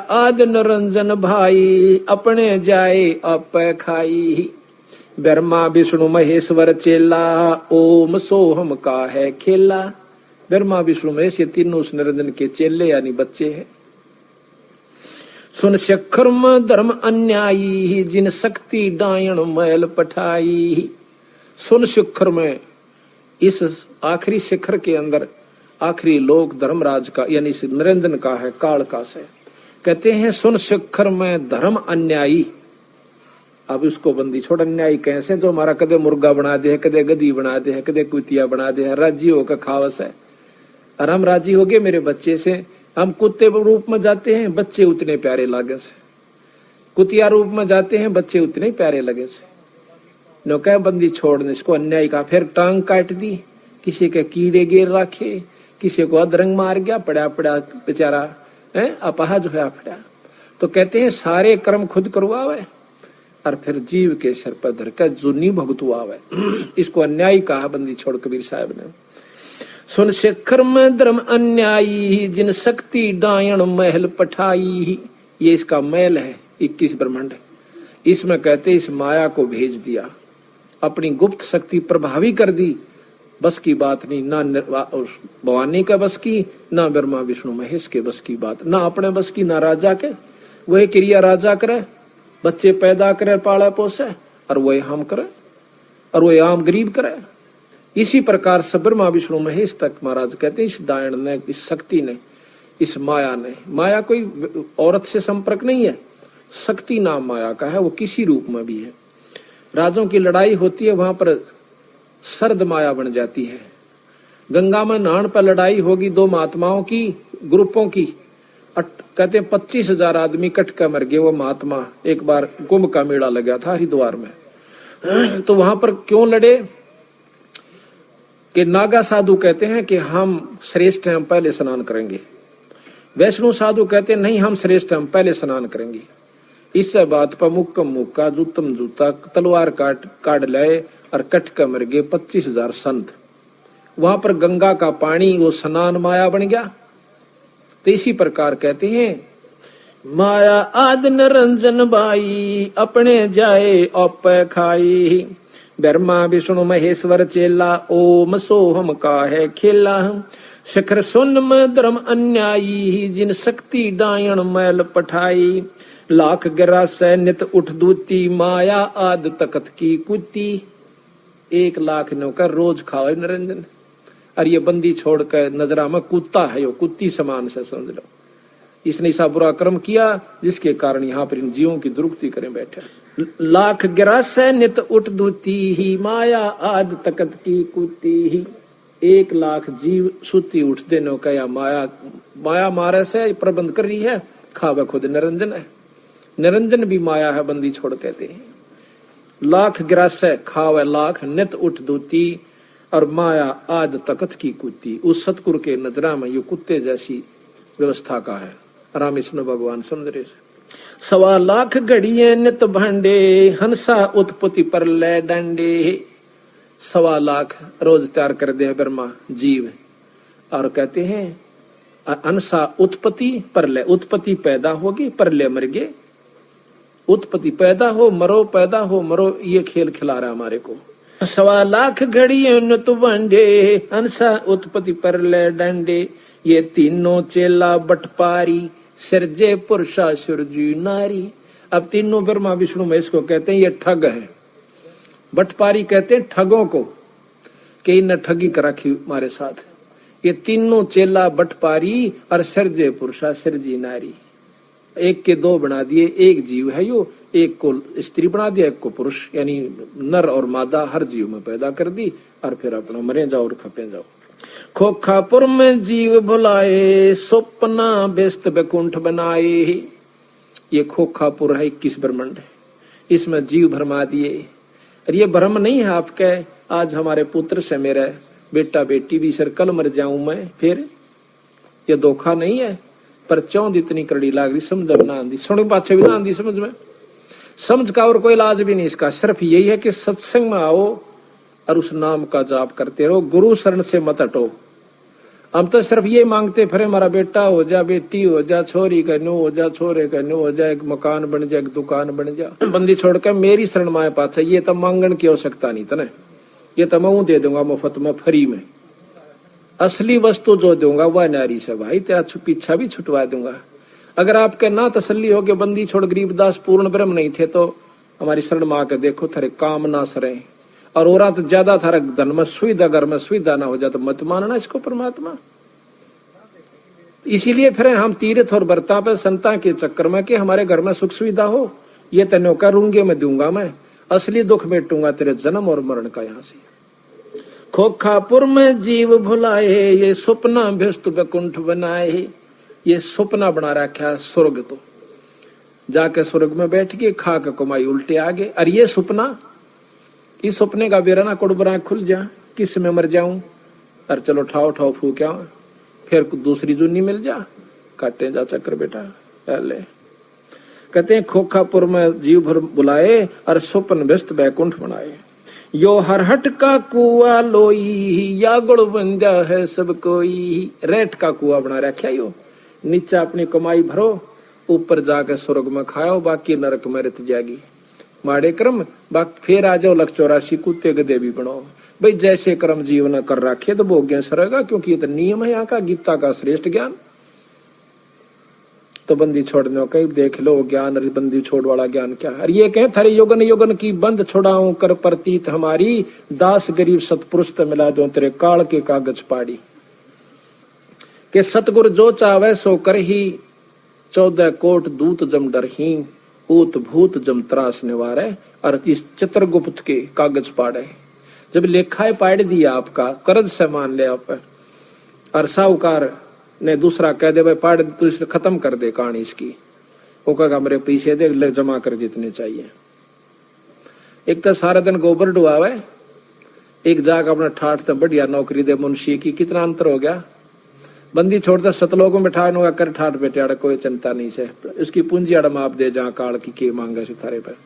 आद निरंजन भाई, अपने जाए आप खाई, ब्रह्मा विष्णु महेश्वर चेला, ओम सोहम का है खेला। ब्रह्मा विष्णु महेश ये तीनों उस निरंजन के चेले यानी बच्चे हैं। सुन शिखरम धर्म अन्यायी, जिन शक्ति डायण मैल पठाई। सुन शिखर में, इस आखिरी शिखर के अंदर आखिरी लोक धर्मराज का यानी निरंजन का है, काल का से। कहते हैं सुन शिखर में धर्म अन्यायी। अब उसको बंदी छोड़ अन्यायी कैसे, जो हमारा कदे मुर्गा बना दे, कदे गधी बना दे, कदे कुतिया बना दे, राजी होकर खावस है। और हम राजी हो गए मेरे बच्चे से, हम कुत्ते रूप में जाते हैं, बच्चे उतने प्यारे लागे से, कुतिया रूप में जाते हैं, बच्चे उतने प्यारे लगे से। नो कह बंदी छोड़ने इसको अन्याय का। फिर टांग काट दी, किसी के कीड़े गिर रखे, किसी को अधरंग मार गया, पड़ा पड़ा बेचारा अपाहज होया पड़ा। तो कहते हैं सारे कर्म खुद करवावे और फिर जीव के सर पर धर कर जुनी भुगतवावे। इसको अन्याय कहा बंदी छोड़ कबीर साहब ने। सुन शिखर में धर्म अन्यायी, जिन शक्ति डायण महल पठाई। ये इसका महल है 21 ब्रह्मांड। इसमें कहते इस माया को भेज दिया, अपनी गुप्त शक्ति प्रभावी कर दी। बस की बात नहीं, ना भवानी का बस की, ना ब्रह्मा विष्णु महेश के बस की बात, ना अपने बस की, ना राजा के। वही क्रिया राजा करे, बच्चे पैदा करे, पाले पोसे, और वही हम करे, और वही आम गरीब करे। इसी प्रकार से ब्रह्मा विष्णु महेश तक महाराज कहते हैं इस दायण ने, इस शक्ति ने, इस माया ने। माया कोई औरत से संपर्क नहीं है, शक्ति नाम माया का है, वो किसी रूप में भी है। राजों की लड़ाई होती है, वहां पर सर्द माया बन जाती है। गंगा में नहान पर लड़ाई होगी दो महात्माओं की, ग्रुपों की, कहते हैं 25,000 आदमी कट कर मर गए। वो महात्मा एक बार कुंभ का मेला लगा था हरिद्वार में, तो वहां पर क्यों लड़े कि नागा साधु कहते हैं कि हम श्रेष्ठ हैं, हम पहले स्नान करेंगे। वैष्णु साधु कहते हैं नहीं, हम श्रेष्ठ हैं, हम पहले स्नान करेंगे। इस बात पर मुक्कम मुक्का, जूतम जूता, तलवार काट लाए और कट कर मर गए 25,000 संत। वहां पर गंगा का पानी वो स्नान माया बन गया। तो इसी प्रकार कहते हैं माया आद निरंजन भाई, अपने जाए औप खाई, ब्रह्मा विष्णु महेश्वर चेला, ओम सोहम का है खेला। शिखर सुन में धर्म अन्यायी, जिन शक्ति डायण मैल पठाई, लाख गिरा से नित उठ दूती, माया आद तकत की कुती। 1 लाख नौकर रोज खाओ निरंजन। और ये बंदी छोड़कर नजरा में कुत्ता है, यो कुत्ती समान से समझ लो। इसने ऐसा बुरा कर्म किया जिसके कारण यहाँ पर इन जीवों की दुरुक्ति करें बैठे। लाख गिरा से नित उठ दूती ही, माया आद तकत की कुती ही। 1 लाख जीव सुती उठ देने का या माया मारे से प्रबंध कर रही है, खावा खुद निरंजन है। निरंजन भी माया है, बंदी छोड़ कहते हैं। लाख गिरास खावे लाख नित उठ दूती, और माया आद तकत की कुत्ती। उस सतगुरु के नजरा में ये कुत्ते जैसी व्यवस्था का है। राम विष्णु भगवान समझ रहे। सवा लाख घड़िए नित भांडे, हंसा उत्पत्ति पर ले डंडे। सवा लाख रोज तैयार कर दे ब्रह्मा जीव, और कहते हैं हंसा उत्पत्ति परलय, उत्पत्ति पैदा होगी परलय मर गए। उत्पत्ति पैदा हो मरो, पैदा हो मरो, ये खेल खिला रहा हमारे को। सवा लाख घड़िए नित भांडे, हंसा उत्पत्ति परलय डंडे। ये तीनों चेला बटपारी, सिरजे पुरुषा सुरजी नारी। अब तीनों ब्रह्मा विष्णु महेश को कहते हैं ये ठग है। बटपारी कहते हैं ठगों को, कि इन्हें ठगी कर रखी हमारे साथ। ये तीनों चेला बटपारी और सिरजे पुरुषा सिरजी नारी। एक के दो बना दिए, एक जीव है यो, एक को स्त्री बना दिया, एक को पुरुष, यानी नर और मादा हर जीव में पैदा कर दी, और फिर अपना मरे जाओ और खपे जाओ। खोखापुर में जीव भुलाए, स्वप्ना व्यस्त बैकुंठ बनाए। ये खोखापुर है 21 ब्रह्मांड है, इसमें जीव भरमा दिए। और ये भ्रम नहीं है आपके, आज हमारे पुत्र से मेरा बेटा बेटी भी सर कल मर जाऊं मैं, फिर ये धोखा नहीं है। पर चौंध इतनी कड़ी लाग रही, समझ ना आंदी, सुन पाछे भी ना आंदी समझ में। समझ का और कोई इलाज भी नहीं इसका, सिर्फ यही है कि सत्संग में आओ और उस नाम का जाप करते रहो, गुरु शरण से मत हटो। हम तो सिर्फ ये मांगते फिर हमारा बेटा हो जा, बेटी हो जा, छोरी का न्यू हो जा, छोरे का न्यू हो जा, एक मकान बन जा, एक दुकान बन जा। बंदी छोड़कर मेरी शरण माए पाछे, ये तो मांगन की आवश्यकता नहीं तने, ये तो मैं दे दूंगा मुफ्त में फ्री में। असली वस्तु जो दूंगा वह नारी से भाई, तेरा पीछा भी छुटवा दूंगा। अगर आपके ना तसल्ली हो गया बंदी छोड़ गरीबदास पूर्ण ब्रह्म नहीं थे, तो हमारी शरण माँ के देखो थारे काम ना सरे, और और तो ज्यादा थारा धन में सुविधा, घर में सुविधा ना हो जाए तो मत मानना इसको परमात्मा। इसीलिए फिर हम तीर्थ और व्रता पे संता के चक्कर में कि हमारे घर में सुख सुविधा हो, ये तेनों का रूंगे में दूंगा मैं, असली दुख मेटूंगा तेरे जन्म और मरण का। यहाँ से खोखापुर में जीव भुलाए, ये सपना व्यस्त बैकुंठ बनाए। ये सपना बना रखा स्वर्ग, तो जाके स्वर्ग में बैठ के खा के कमाई उल्टे आगे। और ये सपना, इस सपने का बेरा ना कुड़बरा खुल जा, किस में मर जाऊं, और चलो ठाव ठाव फूक्या, फिर दूसरी जुन्नी मिल जा, काटे जा चक्कर बेटा पहले। कहते हैं खोखापुर में जीव भर बुलाए और स्वप्न व्यस्त बैकुंठ बनाए। यो हरहट का कुआ लोई, या गुड़ बंजा है सब कोई। रेट का कुआ बना रखा यो, नीचे अपनी कमाई भरो, ऊपर जाके स्वर्ग में खाओ, बाकी नरक में रत जाएगी माड़े कर्म। बाकी फिर आ जाओ 184 कुत्ते गधे भी बनो भाई, जैसे कर्म जीवन कर रखे तो भोग्य सरेगा, क्योंकि ये तो नियम है यहाँ का, गीता का श्रेष्ठ ज्ञान। तो बंदी छोड़ने का देख लो ज्ञान, बंदी छोड़ वाला ज्ञान क्या है। ये कहें थारे योगन योगन की बंद छोड़ाऊं कर प्रतीत हमारी, दास गरीब सतपुरुष तो मिला दो तेरे काल के कागज पाड़ी। के सतगुरु जो चावे सो कर ही, 14 कोट दूत जम डर ही, ऊत भूत जम त्रास निवारे। और इस चित्रगुप्त के कागज पाड़े, जब लेखाएं पाड़ दिया आपका, कर्ज से मान ले आप, और साहूकार ने दूसरा कह दे भाई पाड़ तू इसे खत्म कर दे कहानी इसकी, वो कहेगा मेरे पैसे दे, जमा कर जितने चाहिए। एक तो सारा दिन गोबर डुआवे, एक जाग अपना ठाठ तो बढ़िया नौकरी दे मुंशी की, कितना अंतर हो गया। बंदी छोड़ता सतलोक में बैठाने का कर ठाठ बेटे आड़ा कोई चिंता नहीं से, उसकी पूंजी आड़ा माप दे जहाँ काल की के मांगे सितारे पर।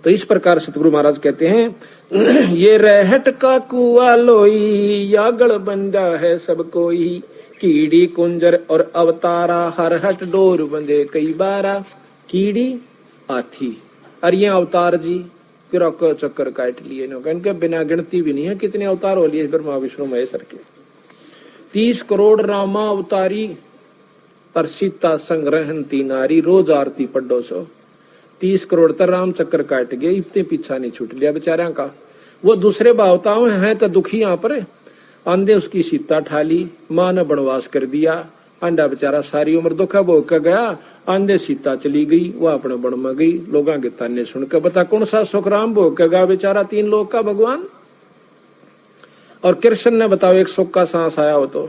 तो इस प्रकार सतगुरु महाराज कहते हैं ये रहट का कुआ लोई, या गढ़ बंजा है सब कोई। कीड़ी कुंजर और अवतारा, हर हट डोर बंदे कई बारा। कीड़ी हाथी और ये अवतार जी फिर चक्कर काट लिए इनके बिना गिनती भी नहीं है कितने अवतार हो लिए ब्रह्मा विष्णु महेश्वर के। 30 करोड़ रामा अवतारी और सीता संग रहती नारी, रोज आरती पढ़ो सो। 30 करोड़ तर राम चक्कर काट गए, इतने पीछा नहीं छूट लिया बेचारा का। वो दूसरे भावताओं हैं तो दुखी यहाँ पर आंधे उसकी सीता ठाली, माँ ने बनवास कर दिया, अंडा बेचारा सारी उम्र दुखा भोग कर गया। आंधे सीता चली गई, वो अपने बन में गई, लोगों के ताने सुनकर बता कौन सा सुख राम भोग कर गया बेचारा 3 लोग का भगवान। और कृष्ण ने बताओ एक सुख का सांस आया हो तो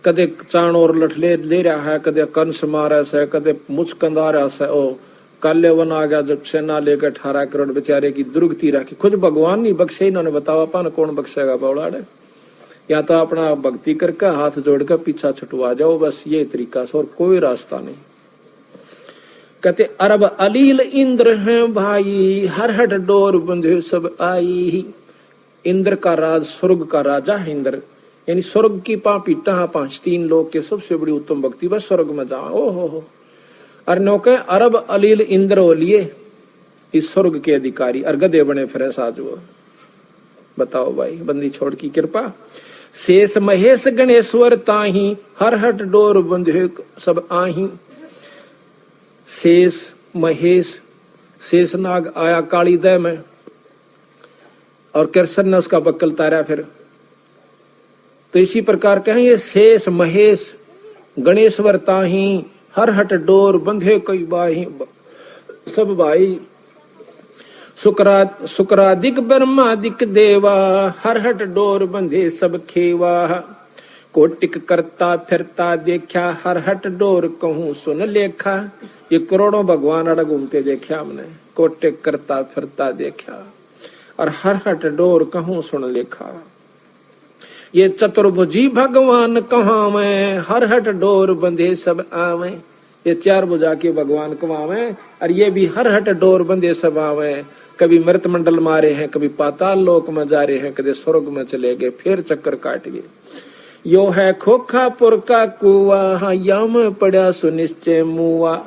कदे चाण और लठले ले रहा है, कदे कंस मारा से, कदे मुचकंदा रहा से। ओ काले वन आ गया जब सेना लेकर 18 करोड़ बेचारे की दुर्गति रखी, खुद भगवान नहीं बख्शे, इन्होंने बताओ अपन कौन बख्शेगा बौड़ाड़े। या तो अपना भक्ति करके हाथ जोड़कर पीछा छुटवा जाओ, बस ये तरीका से, और कोई रास्ता नहीं। कहते अरब अलील इंद्र हैं भाई, हर हट डोर बंधे सब आई। इंद्र का राज, स्वर्ग का राजा है इंद्र, यानी स्वर्ग की पीटा पांच, तीन लोग के सबसे बड़ी उत्तम भक्ति बस स्वर्ग में जा। ओ हो अरे नौके अरब अलील इंद्र हो लिए इस स्वर्ग के अधिकारी, और गधे बने फिर साज वो। बताओ भाई, बंदी छोड़ की कृपा। शेष महेश गणेश्वर ताही, हर हट डोर बंधे सब आही। शेष महेश, शेषनाग आया काली दह में, और कृष्ण ने उसका बक्कल तारा फिर। तो इसी प्रकार कहेंगे शेष महेश गणेश्वर ताही, हर हट डोर बंधे कई बाही सब भाई। शुक्रादिक ब्रह्मादिक देवा, हर हट डोर बंधे सब खेवा। कोटिक करता फिरता देखा, हर हट डोर कहूं सुन लेखा। ये करोड़ों भगवान अड़ घूमते देखा हमने, कोटिक करता फिरता देखा, और हर हट डोर कहूं सुन लेखा। ये चतुर्भुजी भगवान कहाँ में, हर हट डोर बंधे सब आवे। ये चार भुजा के भगवान कमावे, और ये भी हर हट डोर बंधे सब आवे। कभी मृत मंडल मारे हैं, कभी पाताल लोक में जा रहे हैं, कभी स्वर्ग में चले गए, फिर चक्कर काट गए। यो है खोखापुर का कुआ, यम पड़ा सुनिश्चय मुआ।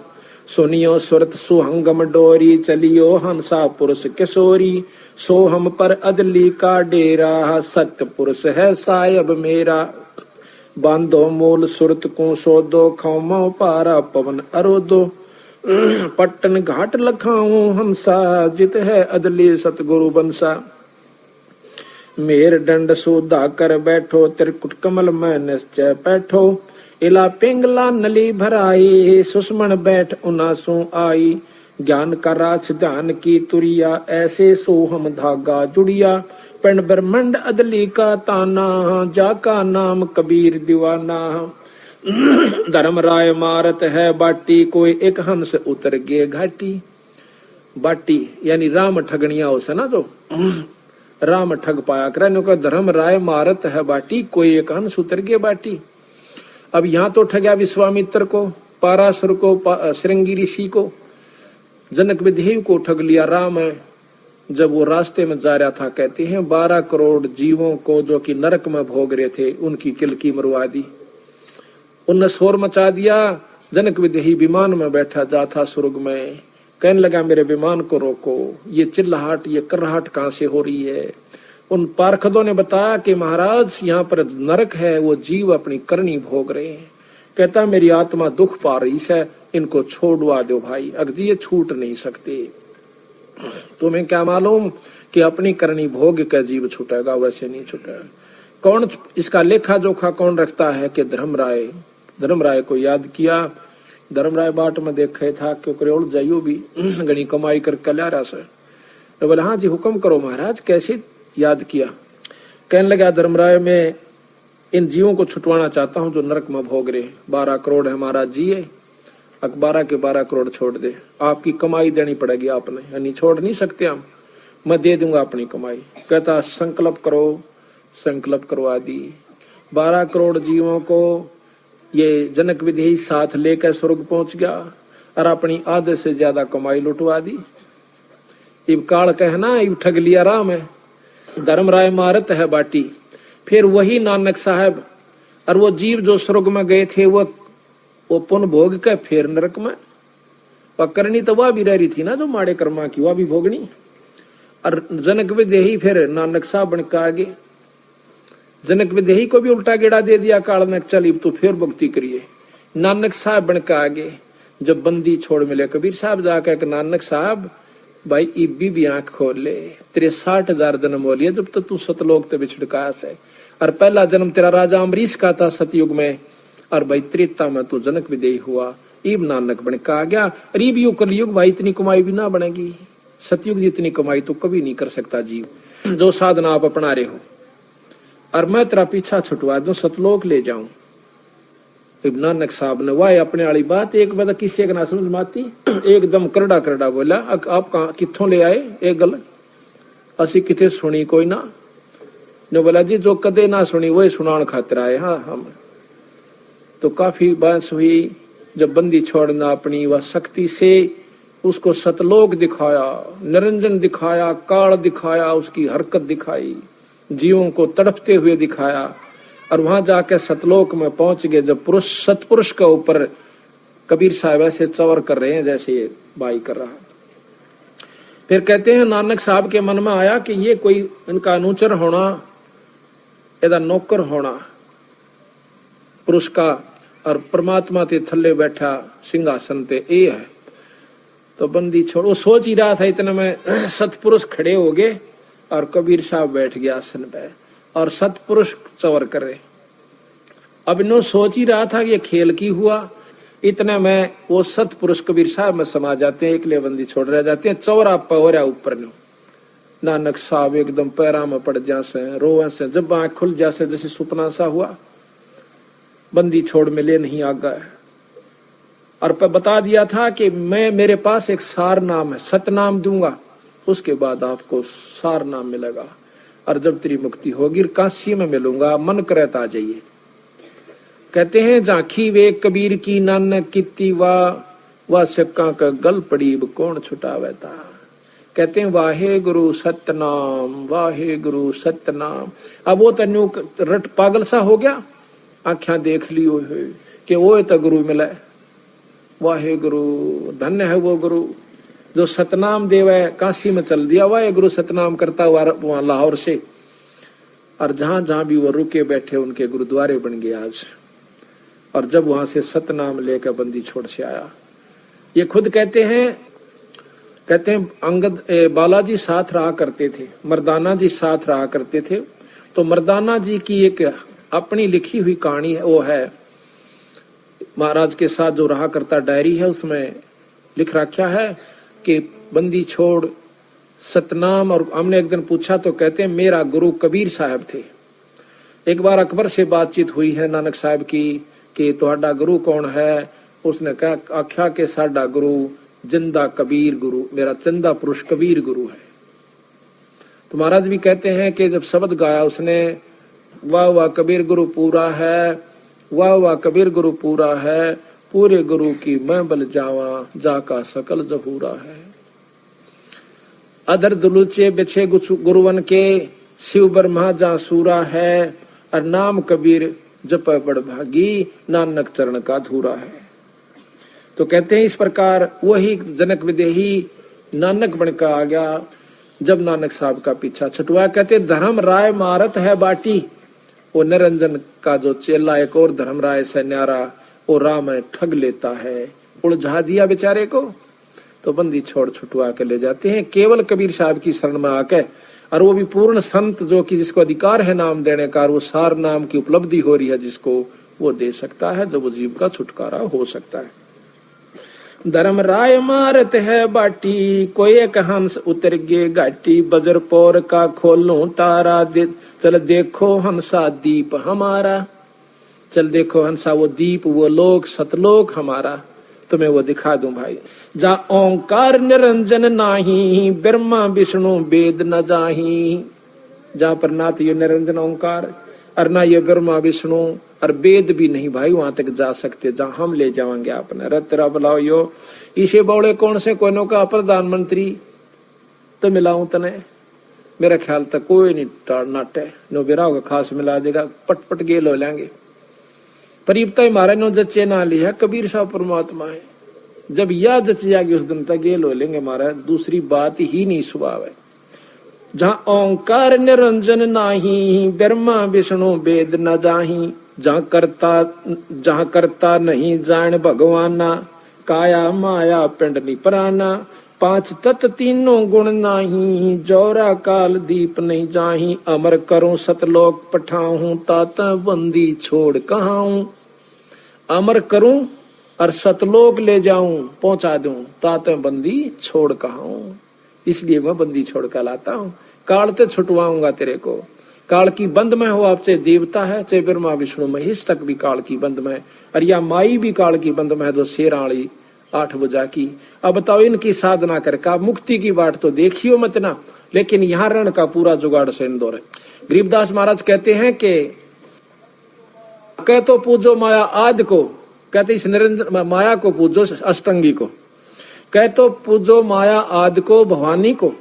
सुनियो सुरत सुहंगम डोरी, चलियो हंसा पुरुष किशोरी। सोहम पर अदली का डेरा, सत्य पुरुष है सायब मेरा। बांधो मूल सुरत को सोदो, खौमो पारा पवन अरोदो। पट्टन घाट लखाऊं हंसा, जित है अदली सतगुरु बंसा। मेर दंड सुधा कर बैठो, त्रिकुट कमल में निश्चय बैठो। इला पिंगला नली भराई, सुषमण बैठ उनासू आई। ज्ञान का राछ ध्यान की तुरिया, ऐसे सोहम धागा जुड़िया। पिंड ब्रह्मंड अदली का ताना, जाका नाम कबीर दीवाना। धर्म राय मारत है बाटी, कोई एक हंस उतर गए घाटी। बाटी यानी राम ठगनिया हो से ना, जो राम ठग पाया करे का धर्म राय मारत है बाटी, कोई एक हंस उतर गए बाटी। अब यहाँ तो ठगया विश्वामित्र को, पारासुर को, श्रृंगी ऋषि को, जनक विदेह को ठग लिया राम है। जब वो रास्ते में जा रहा था, कहते हैं 12 करोड़ जीवों को जो कि नरक में भोग रहे थे, उनकी किलकी मरवा दी। उनने शोर मचा दिया। जनक विदेही विमान में बैठा जा था स्वर्ग में, कहने लगा मेरे विमान को रोको, ये चिल्लाहट ये कर्राहट कहाँ से हो रही है। उन पार्षदों ने बताया कि महाराज यहाँ पर नरक है, वो जीव अपनी करनी भोग रहे हैं। कहता मेरी आत्मा दुख पा रही है, इनको छोड़वा दो भाई, अगदी ये छूट नहीं सकते। तुम्हें क्या मालूम कि अपनी करनी भोग का जीव छूटेगा, वैसे नहीं छूटेगा। कौन इसका लेखा जोखा कौन रखता है कि धर्मराय को याद किया। धर्मराय बाट में देखे था कि करोड़ जाइयो भी गणी कमाई कर ला रहा से। तो बोला हाँ जी हुक्म करो महाराज, कैसे याद किया। कहने लगा धर्मराय मैं इन जीवों को छुटवाना चाहता हूँ जो नरक में भोग रहे। 12 करोड़ है महाराज जी, 12 के 12 करोड़ छोड़ दे, आपकी कमाई देनी पड़ेगी आपने, यानी छोड़ नहीं सकते हम, मैं दे दूंगा अपनी कमाई। कहता संकल्प करो, संकल्प करवा दी। 12 करोड़ जीवों को ये जनक विदेही साथ लेकर स्वर्ग पहुंच गया और अपनी आधे से ज्यादा कमाई लुटवा दी। इब काल कहना इब ठग लिया राम है, धर्मराय मारत है बाटी। फिर वही नानक साहब और वो जीव जो स्वर्ग में गए थे वो पुन भोग के फिर नरक में पकड़नी, तो वह भी रह रही थी ना जो माड़े कर्मा की, वह भी भोगनी। और जनक विदेही फिर नानक साहब बन के आगे, जनक विदेही को भी उल्टा गेड़ा दे दिया काल ने, चल तो फिर भक्ति करिए। नानक साहब बन के आगे जब बंदी छोड़ मिले कबीर साहब जाकर नानक साहब भाई इब्बी भी आंख खोल ले, तेरे 60,000 जन्म हो लिए जब तक तू सतलोक ते बिछड़का से। और पहला जन्म तेरा राजा अमरीश का था सतयुग में, और भाई त्रेता में तू जनक विदेही हुआ, इब नानक बन के आ गया। और इब युग कलयुग भाई इतनी कमाई भी ना बनेगी, सतयुग जितनी कमाई तो कभी नहीं कर सकता जीव, जो साधना आप अपना रहे हो। और मैं तेरा पीछा छुटवा दूं, सतलोक ले जाऊं। इब नानक साहब ने वाह अपने वाली बात एक बार किसी का ना समझ माती, एकदम करड़ा करड़ा बोला आप कहा कितों ले आए एक गल, असी किथे सुनी कोई ना। ने बोला जी जो कदे ना सुनी वही सुनान खातिर आए। हाँ हम तो काफी बहस हुई, जब बंदी छोड़ना अपनी वह शक्ति से उसको सतलोक दिखाया, निरंजन दिखाया, काल दिखाया, उसकी हरकत दिखाई, जीवों को तड़पते हुए दिखाया, और वहां जाके सतलोक में पहुंच गए। जब पुरुष सतपुरुष के ऊपर कबीर साहब ऐसे चवर कर रहे हैं जैसे ये बाई कर रहा। फिर कहते हैं नानक साहब के मन में आया कि ये कोई इनका अनुचर होना, यदा नौकर होना पुरुष का, और परमात्मा ते थल्ले बैठा सिंहासन ते ये है। तो बंदी छोड़, वो सोच ही रहा था, इतने में सतपुरुष खड़े हो गए और कबीर साहब बैठ गया आसन पे और सतपुरुष चवर करे। अब इन्हों सोच ही रहा था कि ये खेल की हुआ, इतने में वो सतपुरुष कबीर साहब में समा जाते हैं, एकले बंदी छोड़ रह जाते हैं। चौरा पहरा ऊपर नो नानक साहब एकदम पैरा में पड़ जासे, रोवे से, जब आंख खुल जासे जैसे सुपना सा हुआ, बंदी छोड़ मिले नहीं आ गए। और पर बता दिया था कि मैं, मेरे पास एक सार नाम है, सतनाम दूंगा, उसके बाद आपको सार नाम मिलेगा, और जब तेरी मुक्ति होगी काशी में मिलूंगा, मन करे आ जाइए। कहते हैं झांकी वे कबीर की नानक कित्ती वाह सिक्का का गल पड़ी कौन छुटावे था। कहते हैं वाहे गुरु सतनाम, वाहे गुरु सतनाम। अब वो तन्यू रट पागल सा हो गया, आख्या देख लियो है कि वो तो गुरु मिला, वाहे गुरु, धन्य है वो गुरु जो सतनाम देव है। काशी में चल दिया वाहे गुरु सतनाम करता हुआ वहां लाहौर से, और जहां जहां भी वो रुके बैठे उनके गुरुद्वारे बन गए आज। और जब वहां से सतनाम लेकर बंदी छोड़ से आया, ये खुद कहते हैं अंगद बालाजी साथ रहा करते थे, मर्दाना जी साथ रहा करते थे। तो मर्दाना जी की एक अपनी लिखी हुई कहानी है, वो है महाराज के साथ जो रहा करता डायरी है, उसमें लिख रखा है कि बंदी छोड़ सतनाम। और हमने एक दिन पूछा तो कहते हैं मेरा गुरु कबीर साहब थे। एक बार अकबर से बातचीत हुई है नानक साहब की कि तुम्हारा गुरु कौन है, उसने कहा आख्या के साडा गुरु जिंदा कबीर गुरु, मेरा चंदा पुरुष कबीर गुरु है। तो महाराज भी कहते हैं कि जब शब्द गाया उसने, वाह वाह कबीर गुरु पूरा है, वाह वाह कबीर गुरु पूरा है, पूरे गुरु की मैं बल जावा, जाका सकल जहूरा है। अधर दुलूचे बिछे गुरुवन के, शिव ब्रह्मा जा सूरा है, और नाम कबीर जप बड़ भागी, नानक चरण का धूरा है। तो कहते हैं इस प्रकार वही जनक विदेही नानक बनकर आ गया जब नानक साहब का पीछा छुटवा। कहते धर्म राय मारत है बाटी, वो निरंजन का जो चेला एक और धर्म राय से न्यारा, वो राम ठग लेता है, उलझा दिया बेचारे को। तो बंदी छोड़ छुटवा के ले जाते हैं केवल कबीर साहब की शरण में आके, और वो भी पूर्ण संत जो कि जिसको अधिकार है नाम देने का, वो सार नाम की उपलब्धि हो रही है जिसको, वो दे सकता है, जो वो जीव का छुटकारा हो सकता है। धर्म राय मारत है बाटी, कोई एक हंस उतर गे घाटी, बजर पौर का खोलूं तारा, चल देखो हंसा दीप हमारा, चल देखो हंसा वो दीप, वो लोक सतलोक हमारा, तुम्हें वो दिखा दूं भाई। जा ओंकार निरंजन नाही, ब्रह्मा विष्णु वेद न जाही, जहां पर ना तो ये निरंजन ओंकार और ना ये ब्रह्मा विष्णु और वेद भी नहीं भाई वहां तक जा सकते जहां हम ले जाएंगे अपने। रतरा बुलाओ यो इसे बौड़े कौन से कोई का प्रधानमंत्री तो मिलाऊं तने, मेरा ख्याल तक कोई नहीं नाटे नो बिराव का खास मिला देगा, पटपट गेल हो लेंगे। परीबता मारे नो जच्चे ना लिया कबीर साहब परमात्मा है, जब यह जच जाएगी उस दिन तक गेल हो लेंगे महाराज, दूसरी बात ही नहीं स्वभाव है। जहाँ ओंकार निरंजन नाही, ब्रह्मा विष्णु वेद न जाही, जहाँ करता नहीं जान भगवाना, काया माया पिंड निपराना, पांच तत् तीनों गुण नाही, जौरा काल दीप नहीं जाही, अमर करूं सतलोक पठाऊं, तात बंदी छोड़ कहाऊं, अमर करूं और सतलोक ले जाऊं पहुंचा दूं, तात बंदी छोड़ कहाऊं, इसलिए मैं बंदी छोड़ कर लाता हूं, काल ते छुटवाऊंगा तेरे को। काल की बंद में हो आप, चाहे देवता है चाहे ब्रह्मा विष्णु महेश तक भी काल की बंद में, और या माई भी काल की बंद में है, जो शेराणी 8 बुझा की। अब बताओ इनकी साधना करके मुक्ति की बाट तो देखियो मत ना, लेकिन यहाँ रण का पूरा जुगाड़ से इंदौर है। गरीबदास महाराज कहते हैं कि कह तो पूजो माया आद को, कहते इस निरंजन माया को पूजो, अष्टंगी को। कह तो पूजो माया आदि को, भवानी को,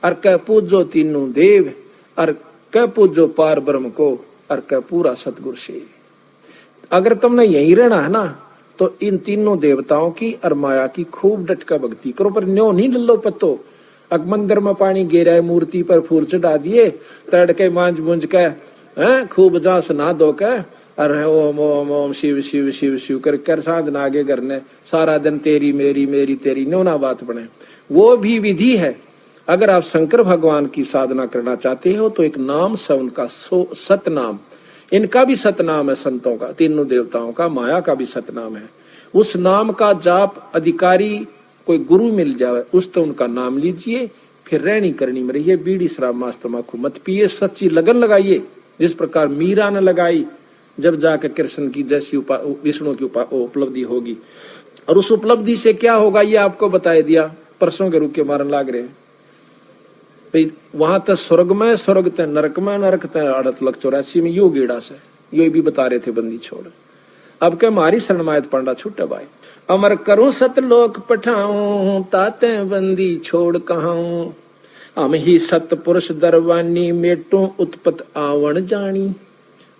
और कह पूजो तीनों देव, और कह पूजो पार ब्रह्म को, और कह पूरा सतगुरु से। अगर तुमने यही रहना है ना तो इन तीनों देवताओं की और माया की खूब डटका भक्ति करो, पर न्यो नहीं लल्लो पत्तो। अग मंदिर में पानी गिरा, मूर्ति पर फूल चढ़ा दिए, तड़के मांझ मुंझ के खूब जास ना धो के, अरे ओम ओम ओम शिव शिव शिव शिव कर साधना आगे करने, सारा दिन तेरी मेरी मेरी तेरी, न्यो ना बात बने। वो भी विधि है। अगर आप शंकर भगवान की साधना करना चाहते हो तो एक नाम से उनका सतनाम, इनका भी सतनाम है, संतों का, तीनों देवताओं का, माया का भी सतनाम है। उस नाम का जाप अधिकारी कोई गुरु मिल जाए उस तो उनका नाम लीजिए, फिर रहनी करनी में रहिए, बीड़ी शराब मांस तंबाकू मत पिए, सच्ची लगन लगाइए जिस प्रकार मीरा ने लगाई, जब जाकर कृष्ण की जैसी विष्णु की उपलब्धि होगी। और उस उपलब्धि से क्या होगा ये आपको बताया दिया, परसों के रूप के मारन लाग रहे हैं। वहां तक स्वर्ग में, स्वर्ग तक नरक में, नरक तक 8,84,000 में, यो गेड़ा से ये भी बता रहे थे बंदी छोड़। अब के मारी शरणमायत पांडा छूटे भाई, अमर करूं सतलोक पठाऊं, ताते बंदी छोड़ कहाऊं, हम ही सतपुरुष दरबानी, मेटू उत्पत आवण जानी।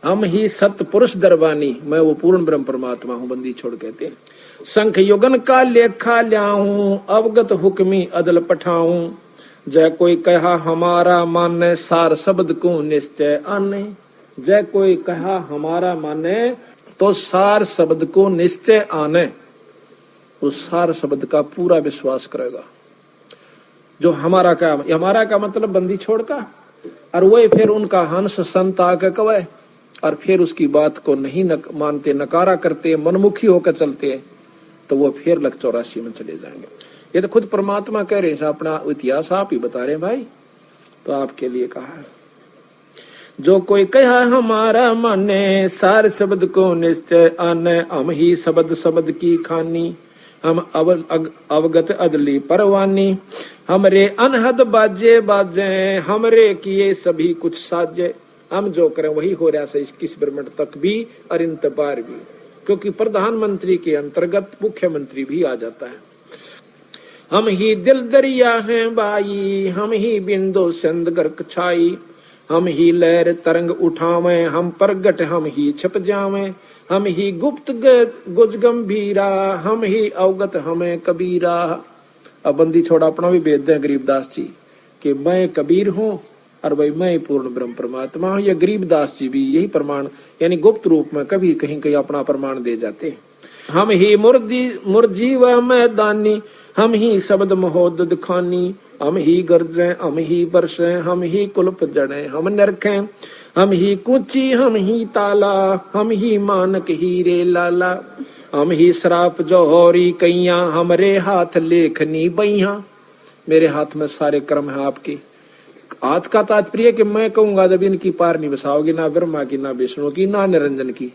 हम ही सतपुरुष दरबानी, मैं वो पूर्ण ब्रह्म परमात्मा हूँ, बंदी छोड़ कहते हैं। संख युगन का लेखा ल्याऊं, अवगत हुक्मी अदल पठाऊं, जय कोई कहा हमारा माने, सार शब्द को निश्चय आने। जय कोई कहा हमारा माने तो सार शब्द को निश्चय आने, उस सार शब्द का पूरा विश्वास करेगा। जो हमारा का मतलब बंदी छोड़ का, और वही फिर उनका हंस संत आके कवे, और फिर उसकी बात को नहीं मानते, नकारा करते, मनमुखी होकर चलते, तो वो फिर 84 में चले जाएंगे। ये तो खुद परमात्मा कह रहे हैं, अपना इतिहास आप ही बता रहे हैं भाई, तो आपके लिए कहा है। जो कोई कहा हमारा माने, सार शब्द को निश्चय आने, हम ही शब्द की खानी, हम अवगत अदली परवानी, हमरे अनहद बाजे बाजे, हमरे किए सभी कुछ साजे। हम जो करें वही हो रहा है इस ब्रह्मांड तक भी और इन तबार भी, क्योंकि प्रधानमंत्री के अंतर्गत मुख्यमंत्री भी आ जाता है। हम ही दिल दरिया हैं बाई, हम ही बिंदु सिंध गर्क छाई, हम ही लहर तरंग उठावे, हम प्रगट हम ही छप जावे, हम ही गुप्त गुज गंभीरा, हम ही अवगत हमें कबीरा। अब बंदी छोड़ा अपना भी भेद दें गरीबदास जी कि मैं कबीर हूँ और भाई मैं पूर्ण ब्रह्म परमात्मा हूँ। ये गरीबदास जी भी यही प्रमाण यानी गुप्त रूप में कभी कहीं कहीं अपना प्रमाण दे जाते हैं। हम ही मुर्जी व मैदानी, हम ही शब्द महोदद खानी, हम ही गर्जें हम ही बरसें, हम ही कुल्प जड़ें हम नरखें, हम ही कुची हम ही ताला, हम ही मानक हीरे लाला, हम ही श्राप जौहरी कैया, हमरे हाथ लेखनी बैया। मेरे हाथ में सारे कर्म है आपके। हाथ का तात्पर्य कि मैं कहूंगा जब इनकी पार नहीं बसाओगी, ना ब्रह्मा की, ना विष्णु की, ना निरंजन की,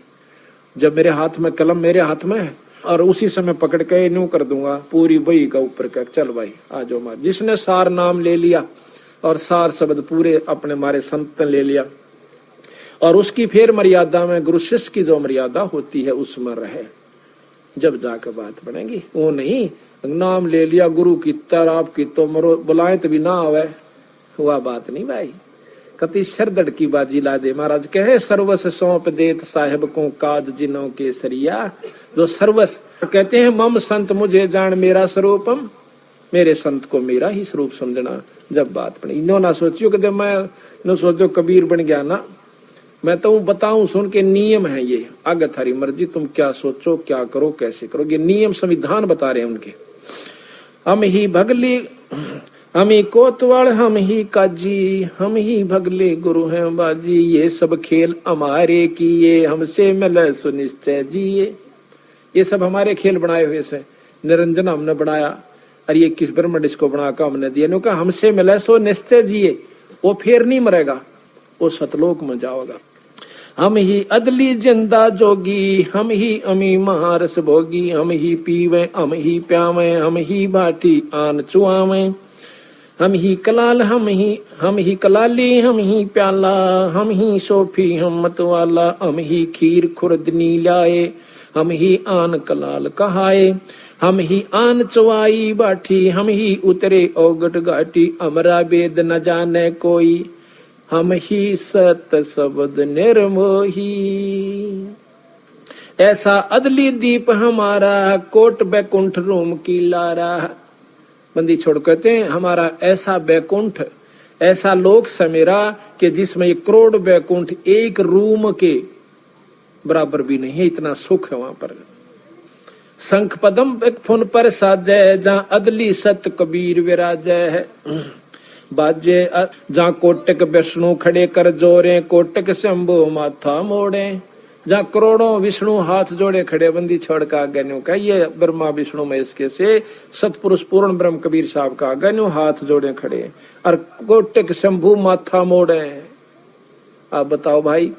जब मेरे हाथ में कलम मेरे हाथ में है और उसी समय पकड़ के न्यू कर दूंगा पूरी बही का ऊपर का, चल भाई आ जाओ मार। जिसने सार नाम ले लिया और सार शब्द पूरे अपने मारे संत ले लिया और उसकी फिर मर्यादा में गुरु शिष्य की जो मर्यादा होती है उसमें रहे, जब जाकर बात बनेगी। वो नहीं नाम ले लिया गुरु की तरह आपकी तो मरो बुलाए तो भी ना आवे, हुआ बात नहीं भाई। कति सरदड़ की बाजी ला दे। महाराज कहे सर्वस सौंप देत साहेब को काज जिनों के सरिया। जो सर्वस कहते हैं मम संत मुझे जान मेरा स्वरूपम, मेरे संत को मेरा ही स्वरूप समझना। जब बात बनी इन्हों ना सोचियो कि जब मैं न सोचो कबीर बन गया ना, मैं तो बताऊं सुन के नियम है ये, आगे थारी मर्जी तुम क्या सोचो क्या करो कैसे करो, ये नियम संविधान बता रहे हैं उनके। हम ही भगली हम ही कोतवाल हम ही काजी, हम ही भगले गुरु हैं बाजी, ये सब खेल हमारे किए हमसे मिले सुनिश्चय जिए। ये सब हमारे खेल बनाए हुए से निरंजन हमने बनाया और ये किस ब्रह्मंड इसको बनाकर हमने दिया। नो कहा हमसे मिले सो निश्चय जिए, वो फिर नहीं मरेगा, वो सतलोक में जाओगा। हम ही अदली जिंदा जोगी, हम ही अमी महारस भोगी, हम ही पीवे हम ही प्यावे, हम ही बाटी आन चुआवे, हम ही कलाल हम ही कलाली, हम ही प्याला, हम ही सोफी हम मतवाला, हम ही खीर खुर्दनी लाए, हम ही आन कलाल कहाए, हम ही आन चवाई बाठी, हम ही उतरे औगट घाटी, अमरा वेद न जाने कोई, हम ही सत शब्द निर्मोही। ऐसा अदली दीप हमारा, कोट बैकुंठ रोम की लारा। बंदी छोड़ कहते हैं हमारा ऐसा बैकुंठ, ऐसा लोक समेरा कि जिसमें करोड़ बैकुंठ एक रूम के बराबर भी नहीं है, इतना सुख है वहां पर। शंख पदम फुन पर साजय, जहां अदली सत कबीर विराजय है। बाजे जहां कोटक विष्णु खड़े कर जोरे, कोटक शंभु माथा मोड़े। जहां करोड़ों विष्णु हाथ जोड़े खड़े, बंदी छोड़ का गन्यू का ये ब्रह्मा विष्णु महेश के से सतपुरुष पूर्ण ब्रह्म कबीर साहब का गन्यू हाथ जोड़े खड़े, और कोटक शंभु माथा मोड़े। आप बताओ भाई,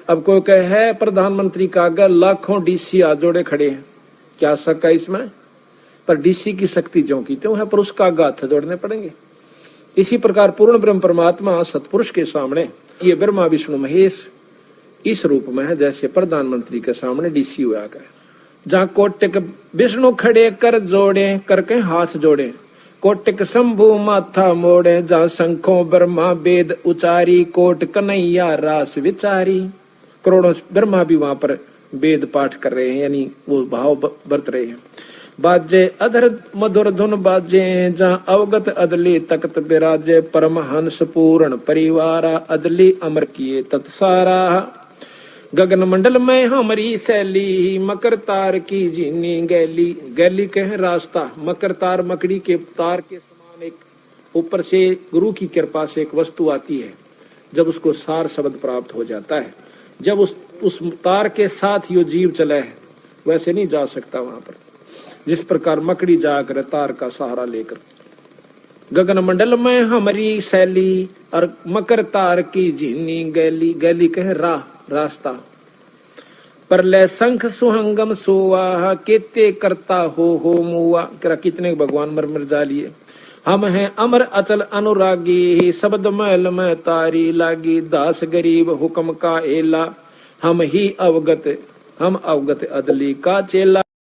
अब कोई कहे है प्रधानमंत्री का आगे लाखों डीसी हाथ जोड़े खड़े हैं, क्या शक है इसमें? पर डीसी की शक्ति जो की त्यों है, पर उसका हाथ जोड़ने पड़ेंगे। इसी प्रकार पूर्ण ब्रह्म परमात्मा सतपुरुष के सामने ये ब्रह्मा विष्णु महेश इस रूप में है जैसे प्रधानमंत्री के सामने डीसी हुआ कर। जहां कोटक विष्णु खड़े कर जोड़े, करके हाथ जोड़े, कोटक शंभु माथा मोड़े। जहां शंखों ब्रह्मा वेद उचारी, कोट कन्हैया रास विचारी। करोड़ों ब्रह्मा भी वहां पर वेद पाठ कर रहे हैं, यानी वो भाव बरत रहे हैं। बाजे अधर मधुर धुन बाजे, जहां अवगत अदली तख्त विराजे। परमहंस पूर्ण परिवारा, अदली अमर किए तत्सारा। गगन मंडल में हमारी शैली, मकर तार की जीनी गैली। गैली कह रास्ता, मकर तार मकड़ी के तार के समान एक ऊपर से गुरु की कृपा से एक वस्तु आती है, जब उसको सार शब्द प्राप्त हो जाता है, जब उस तार के साथ यो जीव चला है, वैसे नहीं जा सकता वहां पर, जिस प्रकार मकड़ी जाकर तार का सहारा लेकर। गगन मंडल में हमारी शैली, और मकर तार की जीनी गैली। गैली कह राह, रास्ता। परले शंख सुहंगम सोवा, केते करता हो मुआ। कितने भगवान मर जा लिए। हम हैं अमर अचल अनुरागी, शब्द महल में तारी लागी। दास गरीब हुक्म का एला, हम अवगत अदली का चेला।